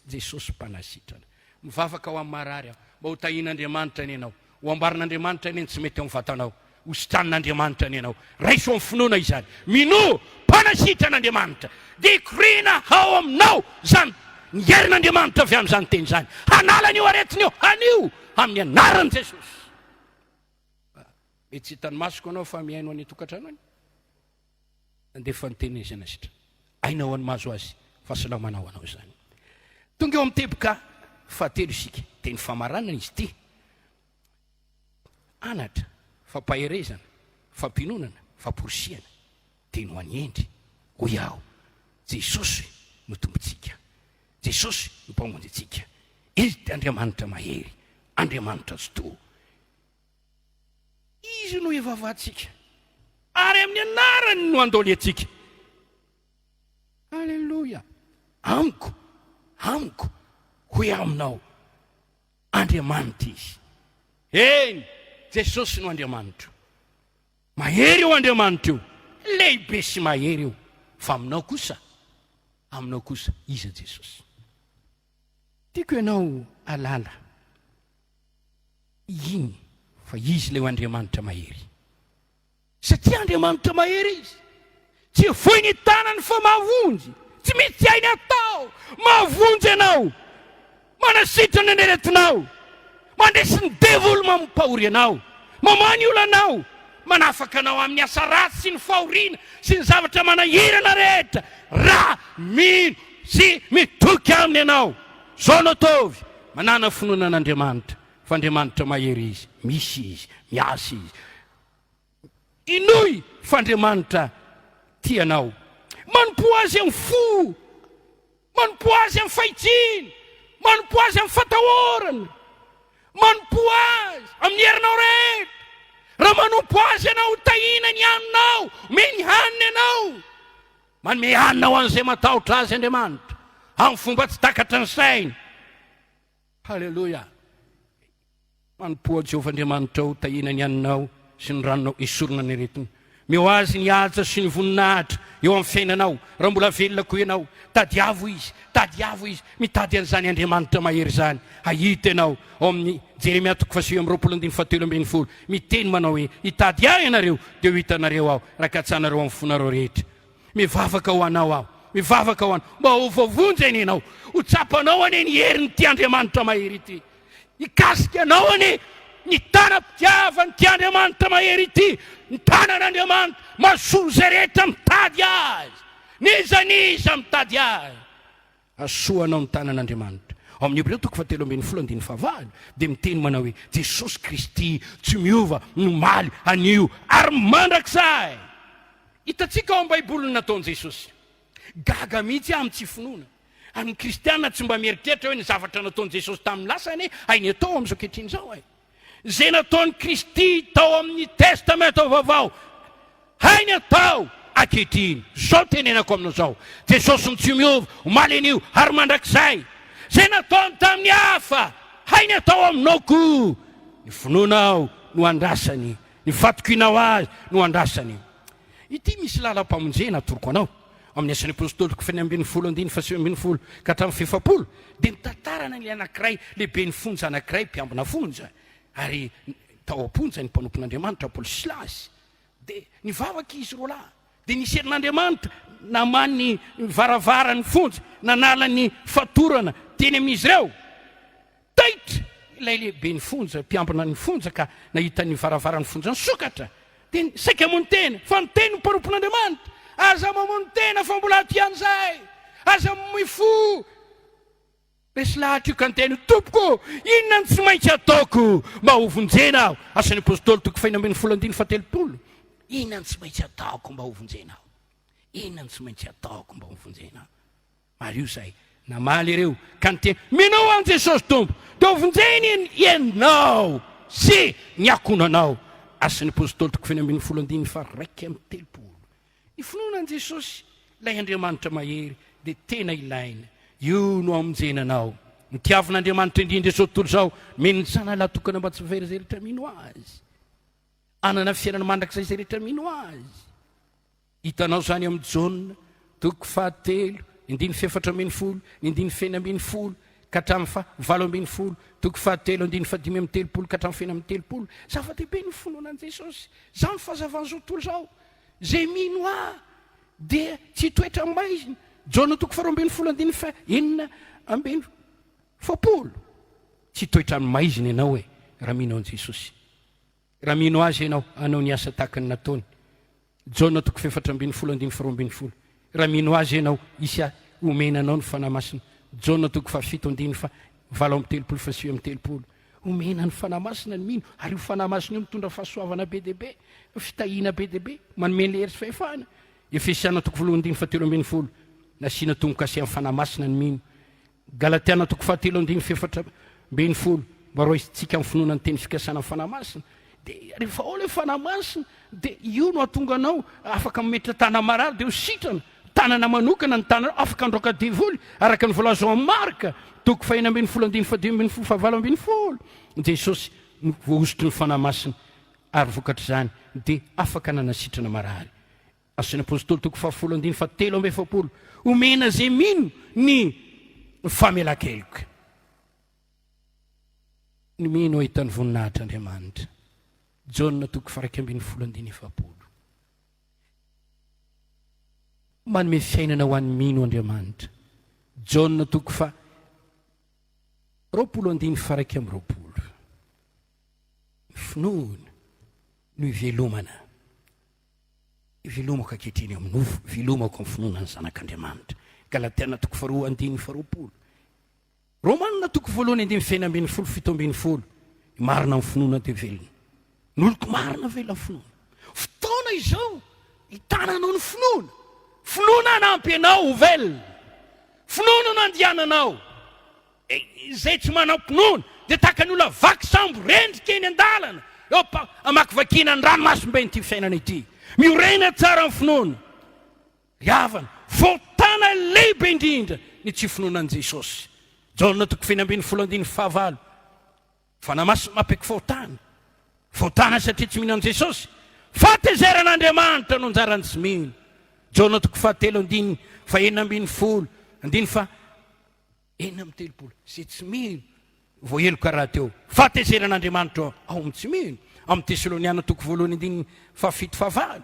Jesosy mpanasitrana mivavaka ao amin'ny marary aho mba ho tahin'Andriamanitra ny ianao ho ambarin'Andriamanitra ny tsy mety ao amin'ny vatanao ho sitran'Andriamanitra ny ianao raiso amin'ny finoana izany mino mpanasitran'Andriamanitra dia korina ao aminao zany ny herin'Andriamanitra avy amin'izany teny zany hanala n'io aretiny io anio amin'ny anaran'i Jesosy. Mety tsy hitany masoko anao fa miaino any tokantrano any andefa ny teny izy anasitra ainao any mahazo azy fahasalamanao anao zany. Tonga eo amin'ny teboka fahatelo isika teny famaranana izy ty anatra fampaherezana fampinonana famporisiana teny ho any endry ho iaho Jesosy no tombotsika Jesosy no mpamonjy antsika izy dia Andriamanitra mahery Andriamanitra soto izy no evavahantsika ary amin'ny anarany no andoly antsika. Alleluia. Amiko hoe aminao Andriamanitra izy. Eny Jesosy no Andriamanitra mahery eo Andriamanitra io lehibe sy mahery eo fa aminao kosa iza Jesosy. Tiako ianao alala iny fa izy leo Andriamanitra mahery satria Andriamanitra mahery izy tsy voy ny tanany fa mahavonjy tsy misy ainy atao mahavonjy ianao manasitrana ny aretinao mandresy ny devoly mampahory anao mamany olanao manafaka anao amin'ny asa ratsy sy ny fahoriana sy ny zavatra manahirana rehetra raha mino sy mitoky aminy ianao zao no ataovy manana finoanan'Andriamanitra fa Andriamanitra mahery izy misy izy miasa izy inoy fa Andriamanitra tianao manompo azy amin'ny fo manompo azy amin'ny fahitsiny manompo azy amin'ny fatahorana manompo azy amin'ny herinao rehetra raha manompo azy ianao tahina ny haninao meny hanina ianao manome hanina ho an'izay matahotra azy Andriamanitra amin'ny fomba tsy takatra ny sainy. Halleluja. Manompo azy Jehovah Andriamanitra ao tahina ny haninao sy ny ranonao esorina ny aretiny meo azy ny aja sy ny voninahitra eo amin'ny fiainanao raha mbola velona koa ianao tadiavo izy mitady an'izany Andriamanitra mahery zany ahita ianao ao amin'ny Jeremia 7:17 miteny manao hoe hitady ahy ianareo dia ho hitanareo aho rakatsanareo amin'ny fonareo rehetra mivavaka ho anao aho mivavaka ho anao mba ho voavonjy eny ianao ho tsapanao ane ny herin'ity Andriamanitra mahery ity hikasika anao ane ny tanam-pitiavany ty Andriamanitra mahery ity ny tanan'Andriamanitra mahasoa zay rehetra mitady azy niza mitady azy asoanao ny tanan'Andriamanitra ao amin'ny Hebreo 13:15 dia miteny manao hoe Jesosy Kristy tsy miova nomaly anio ary mandrakizay hitantsika ao amin'ny Baiboliny nataony Jesosy gaga mihitsy amin'ny tsy finoana amin'ny kristianina tsy mba mieritreritra hoe ny zavatra nataony Jesosy tamin'ny lasany hainy atao amin'izao kehitriny izao zay nataony Kristy tao amin'ny testamenta vaovao hainy atao ankehitriny zao tenenako aminao zao Jesosy tsy miova omaly anio ary mandrakizay zay nataony tamin'ny hafa hainy atao aminao koa ny finoanao no andrasany ny fatokinao azy no andrasany ity misy lalam-pamonjena atoroko anao amin'ny asan'ny apôstôly 2:10 ka hatramin'ny 7 dia nitantarana ny anankiray lehibe ny fonja anankiray mpiambina fonja ary tao amponja ny mpanompon'Andriamanitra Paoly sy Silasy dia nivavaka izy roa lahy dia nisy herin'Andriamanitra namany ny varavarany fonja nanala ny fatorana teny amin'izy ireo taitra ilay lehibe ny fonja mpiambina ny fonja ka nahita ny varavarany fonja ny sokatra dia saika moa ny tena fa ny teny ny mpanompon'Andriamanitra aza mamono tena fa mbola aty an'izay aza mifo resy lahatra io ka ny teny tompoko inona ny tsy maintsy ataoko mba hovonjena aho asan'ny apôstôly 2:17 inona ny tsy maintsy ataoko mba hovonjena aho inona ny tsy maintsy ataoko mba hovonjena aho maro io zay namaly ireo ka ny teny minao an' Jesosy tompo dia hovonjeny ianao sy ny akonanao asan'ny apôstôly 2:19 fa raiky amin'ny 3 ny finoana an' Jesosy ilay Andriamanitra mahery dia tena ilaina io no amonjenanao ny tiavin'Andriamanitra indrindra izao tontolo izao meny sanalahy tokana mba tsy very zay rehetra mino azy anana fiainana mandrakizay zay rehetra mino azy hitanao zany amin'ny Jaona 2:7 9:10 ka hatramin'ny 7:20 2:7 ka hatramin'ny 9:30 zava-dehibe ny finoana an' Jesosy zany fahazavany zao tontolo izao zay mino ahy dia tsy toetra maizina Jaona 2:20 tsy toetra maizina ianao hoe raha mino an' Jesosy raha mino azy ianao anao ny asa tahaka ny nataony Jaona 4:20 raha mino azy ianao isy omenanao ny fanahy masina Jaona 7:30 omena ny fanahy masina ny mino ary io fanahy masina io mitondra fahasoavana be dehibe fitahiana be dehibe manome ny hery sy fahefana Efesiana 2:17 nasiana tomboka sy amin'ny fanahy masina ny mino Galatiana 2:7 mba roisitsika amin'ny finoana ny teny fikasana amin'ny fanahy masina dia rehefa ao ilay fanahy masina dia io no atonga anao afaka mimetra tanana marary dia ho sitrana tanana manokana ny tanana afaka androaka devoly araka ny voalazo amin'ny marika 2:12 Jesosy voahosotry ny fanahy masina ary vokatra izany dia afaka nanasitrana marary asan'ny apôstôly 2:13 omena zay mino ny famelan-keloka ny mino ahitany voninahitra Andriamanitra Jaona 2:19 manome fiainana ho an'ny mino Andriamanitra Jaona 2:20 finoana no ivelomana ivelomako ankehitriny amin'ny nofo velomako amin'ny finoana ny zanak'Andriamanitra Galatiana 2:20 Romanina 2:17 marina amin'ny finoana dia velona n'oloko marina velona amin'ny finoana fotoana izao hitananao ny finoana anampy anao ho velona finoana no andiananao zay tsy manam-pinoana dia tahaka ny olona vaky sambo rendrika eny an-dalana amakivakiana ny ranomasim-be nyity fiainana ity miorena tsara ny finoana riavana voatana lehibe indrindra ny tsy finoana an' Jesosy Jaona 2:20 fanahy masina mampaiky voatana satria tsy mino an' Jesosy fatezeran'Andriamanitra no anjarany tsy mino. Jona toko fahatelo andiny fa 9 andiny fa 9 zay tsy mino voaheloka raha teo. Fatezeran'Andriamanitra ao amin'ny tsy mino. Amin'ny Tesaloniana toko 1 fa 7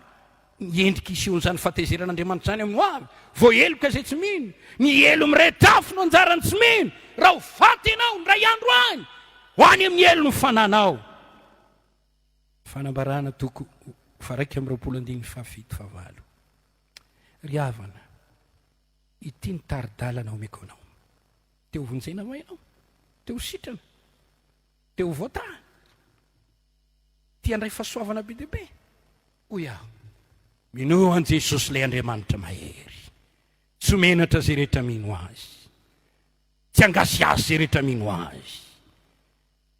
endrika iseho zany fatezeran'Andriamanitra zany amin'ny hoavy voaheloka zay tsy mino. Ny elo mirehetra afo no anjarany tsy mino. Raha ho faty ianao ndray andro any ho any amin'ny elo no fananao. Fanambarana toko 1:20 fa 7 ry havana, ity ny taridalana omeko anao. Teo vonjena va ianao? Teo sitrana? Teo voatany? Ty andray fahasoavana be dia be? Hoy aho, mino an Jesosy ilay Andriamanitra mahery. Tsy menatra zay rehetra mino azy. Tsy angasiasy zay rehetra mino azy.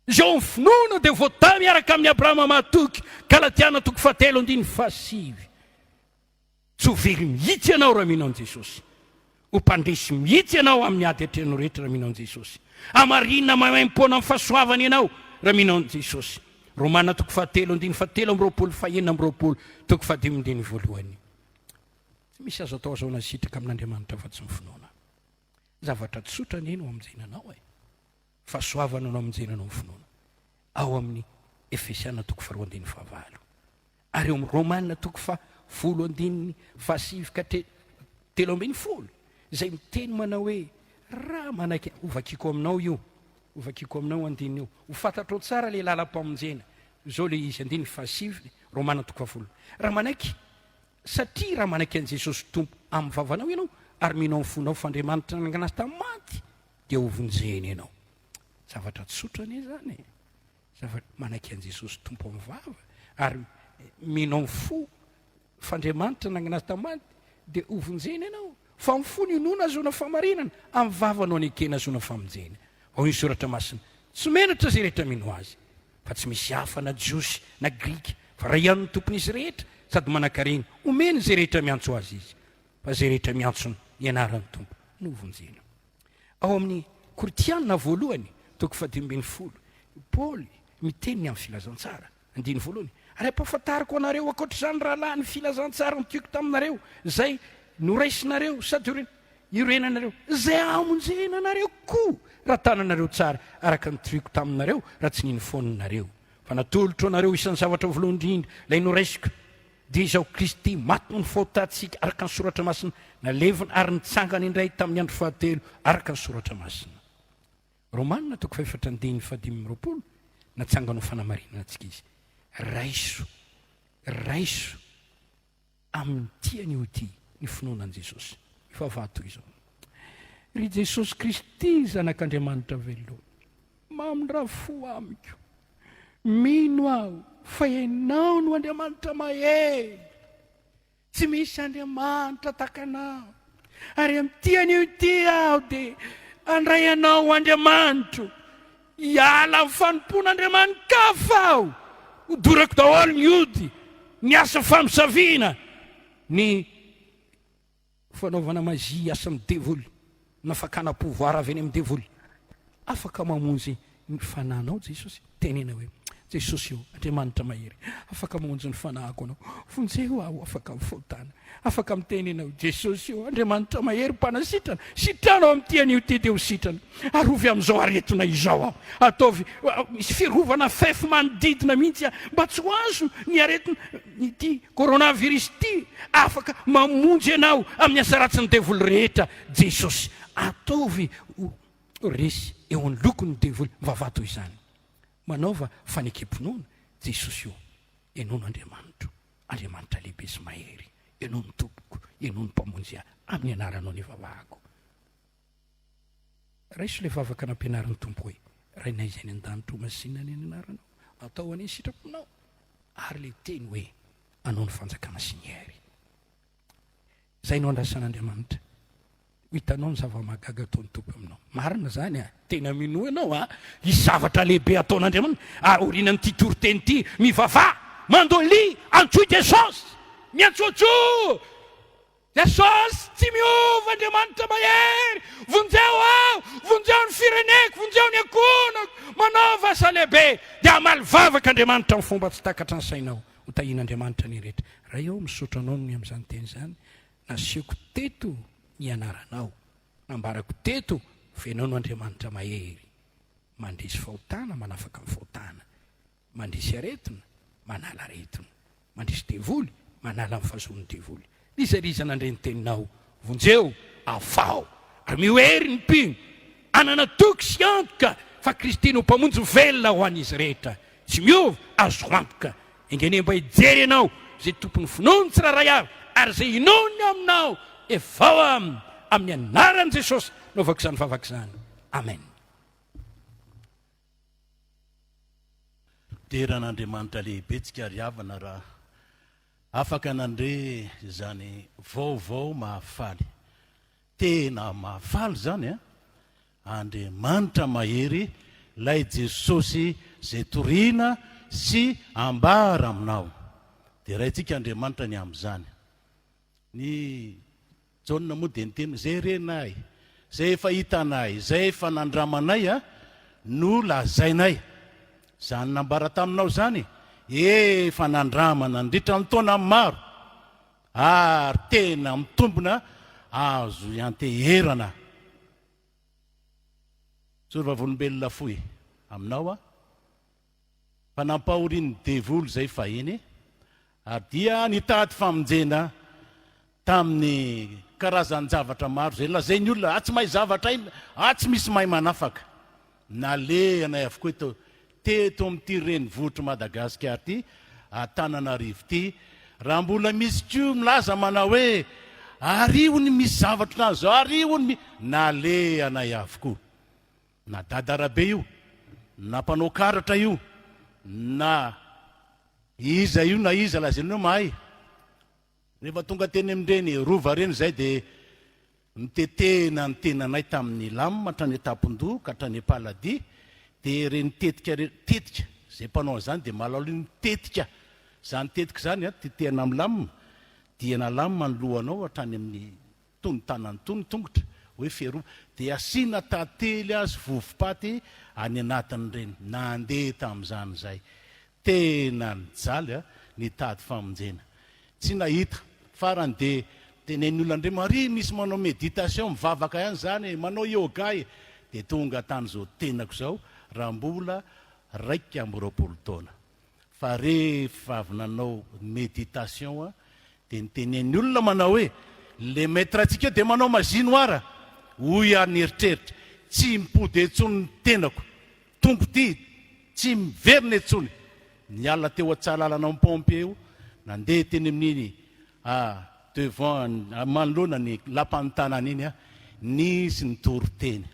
Zao ny finoana dia voatany miaraka amin'ny Abrahama matoky. Galatiana toko 4:7. Tsy ho very mihitsy ianao raha mino an Jesosy. Ho mpandresy mihitsy ianao amin'ny ady atrehanao rehetra raha mino an Jesosy. Amarinina maimaim-poana amin'ny fahasoavana ianao raha mino an Jesosy. Romana toko 7:7 fa 9 toko 15. Tsy misy azo atao azahoana sitraka amin'Andriamanitra fa tsy ny finoana. Zavatra tsotra ny eno aminjenanao fahasoavana no aminjenanao ny finoana. Ao amin'ny Efesiana toko 2:9. Ary eo amin'ny Romana toko 10 fa 7 ka 13. Zay miteny manao hoe raha manaiky ovakiko aminao io. Ovakiko aminao andiny io. Ho fantatrao tsara le lalam-pamonjena. Zao le izy andiny fa 7 Romana toko 10. Raha manaiky satria raha manaiky an Jesosy tompo amin'ny vavanao ianao ary minao fonao f'Andriamanitra nanganasy tamin'ny maty dia ho vonjeny ianao. Zavatra tsotra ne zany. Zavatra manaiky an Jesosy tompo amin'ny vava ary minao fo f'Andriamanitra nanganasy tamin'ny maty dia ho vonjeny ianao. Fa amin'ny fo ny noana azona famarinana amin'ny vavanao ny ekena azona famonjena. Ao ny soratra masina, tsy menatra zay rehetra mino azy, fa tsy misy hafa na jiosy na grika, fa raha ihany ny tompon'izy rehetra sady manankarena omeny zay rehetra miantso azy izy, fa zay rehetra miantso ny anaran'ny tompo no vonjena. Ao amin'ny Koritiana 1 toko 10, Paoly miteny ny amin'ny filazantsara 1. Ary ampahafantariko anareo ankoatra zany raha lahy ny filazantsara nitiako taminareo, zay noraisinareo sady iorenanareo, zay amonjena anareo koa raha tananareo tsara araka nitoriako taminareo raha tsy niny foninareo. Fa natolotro anareo isan'ny zavatra voalohany indrindra ilay noraisiko dia izao Kristy maty no fahotantsika araka ny soratra masina nalevina ary nitsangana indray tamin'ny andro fahatelo araka ny soratra masina. Romanina toko 4:15 natsangana ho fanamarinana antsika izy. Raiso amin'ny tiany io ty ny finoanan Jesosy. Ifavato izao. Ry Jesosy Kristy zanak'Andriamanitra veloma, mamindra fo amiko. Mino aho fa ianao no Andriamanitra mahery. Tsy misy Andriamanitra takanao. Ary amin'ny tiany io ty aho dia andray anao Andriamanitra. Hiala amin'ny fanompon'Andriamanitra aho. Hodorako daholo ny ody, ny asa famisaviana, ny fanaovana mazy asa amin'ny devoly, nafakana pouvoir avy any amin'ny devoly. Afaka mamonjy ny fananao Jesosy. Tenena hoe Jesosy io Andriamanitra mahery, afaka mamonjy ny fanahako anao. Vonjeo aho afaka mifotana. Afaka miteny anao Jesosy io Andriamanitra mahery mpanasitrana. Sitranao amin'ny tian'io ty dia ho sitrana. Arovy amin'izao aretina izao aho. Ataovy misy firovana fefy manodidina mihitsy mba tsy ho azo ny aretina ity coronavirus ty. Afaka mamonjy anao amin'ny asa ratsy ny devoly rehetra Jesosy. Ataovy resy eo amin'ny lokony devoly mivavato izany. Manaova fanekempinoana Jesosy io ianao n'Andriamanitra, Andriamanitra lehibe sy mahery, ianao ny tompoko, ianao ny mpamonjy amin'ny anaranao ny vavahako. Raiso ilay vavaka nampianaran'ny tompo hoe rainay izay ny an-danitra ho masinina ny anaranao, atao any sitraponao, ary le teny hoe anao ny fanjakana sy ny hery. Zay no andrasan'Andriamanitra. Hitanao ny zava-mahagaga ataon'ny tompo aminao. Marina zany tena mino ianao i zavatra lehibe ataon'Andriamanitra. Orinan'ny ty toriteny ty mivavà, mandoli, antsoy Jesosy, miantsoatso. Jesosy tsy miova Andriamanitra mahery. Vonjeo aho, vonjeo ny fireneko, vonjeo ny ankonako, manaova asa lehibe. dia amalivavaka Andriamanitra amin'ny fomba tsy takatra ny sainao ho tahian'Andriamanitra ny rehetra. Raha eo misaotra anao ny amin'izany teny izany, nasiako teto ny anaranao, nambarako teto venao no Andriamanitra mahery, mandrisy fahotana manafaka amin'ny fahotana, mandrisy aretina manala aretina, mandrisy devoly manala amin'ny fahazon'ny devoly. Lizarizana indray ny teninao, vonjeo avao ary miohery ny mpino, anana toky sy antoka fa Kristy no mpamonjy velona ho an'izy rehetra, tsy miova azo antoka. Engene mba hijery ianao zay tompony finoany tsirairay avy ary zay inony aminao evao amin'ny anaran'i Jesosy naovako izany vavaka izany. Amen. Deran'Andriamanitra lehibe tsika ry havana raha afaka nandre zany vaovao mahafaly, tena mahafaly zany Andriamanitra mahery, lay Jesosy zay toriana sy ambara aminao. Dia raintsika Andriamanitra ny amin'izany. Ny Jaona moa dia niteny zay renay, zay efa hitanay, zay efa nandramanay no lazainay. Zany nambara taminao zany, efa nandramana nandritra ny taona maro ary tena mitombona azo ianteherana. Sorovavolombelona fohy aminao fa nampahorian'ny devoly zay fahiny, ary dia nitady famonjena tamin'ny karazany zavatra maro zay lazay ny olona, tsy mahay zavatra iny, tsy misy mahay manafaka. Nalehanay avokoa teto amin'ity renivohitry Madagasikara ty, Antananarivo ty, raha mbola misy ko milaza manao hoe ario ny misy zavatra nazo, ario ny nalehanay avokoa. Na dadarabe io, na mpanao karatra io, na iza io na iza lazainao mahay. Rehefa tonga teny amin'ireny rova reny zay dia nitetena ny tenanay tamin'ny lama hatrany Tampindoha ka hatrany Paladi, dia reny tetika zay mpanao zany dia malalo nitetika zany tetika zany tetehana amin'ny lamina, diana lamina ny lohanao hatrany amin'ny tonontanany tongotra hoe feroa, dia asiana tantely azy vovopaty any anatin'ireny. Nandeha tamin'izany zay, tena nijaly nitady famonjena, tsy nahita farany dia tenen'ny olona ndray mary misy manao méditation mivavaka ihany zany, manao yoga dia tonga tany zao tenako zao raha mbola 2 taona. Fa rehefa avy nanao méditation dia nitenen'ny olona manao hoe le maître antsika dia manao mazinoara hoy any eritreritra, tsy mipody etsony ny tenako, tompo ty tsy miverina etsony. Niala teo Antsalalana amin'ny pompier eo, nandeha teny amin'iny devant manoloana ny lapan'ny tanana iny, nisy nitory-teny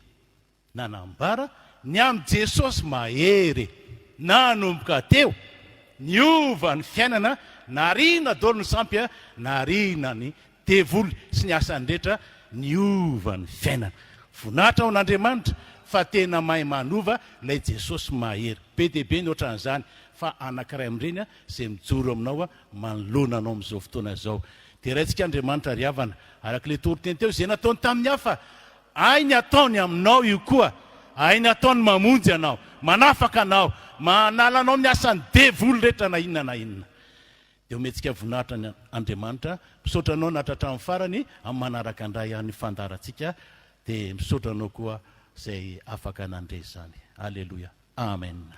nanambara ny amin'ny Jesosy mahery, nanomboka teo niova ny fiainana, narina dolo ny sampy, narina ny devoly sy ny asany rehetra, niova ny fiainana. Vonatra ao n'Andriamanitra fa tena mahay manova lay Jesosy mahery, be dia be ny ohatran'izany. Fa anankiray amin'ireny zay mijoro aminao manoloana anao amin'izao fotoana izao. Dia raintsika Andriamanitra ry havana, arak'ilay tory-teny teo zay nataony tamin'ny hafa, ainy ataony aminao io koa, ainy ataony mamonjy anao, manafaka anao, manala anao ny asan'ny devoly rehetra na inona na inona. Dia omentsika voninahitra ny Andriamanitra, misaotra anao nahatratra amin'ny farany amin'ny manaraka indray ny fandarantsika, dia misaotra anao koa zay afaka nandre izany. Alleluia, amen.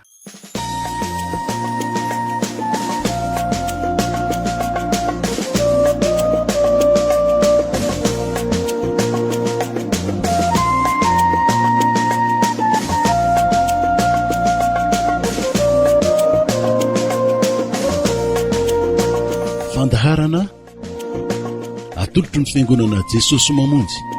Fandaharana atolotry ny fiangonana Jesosy mamonjy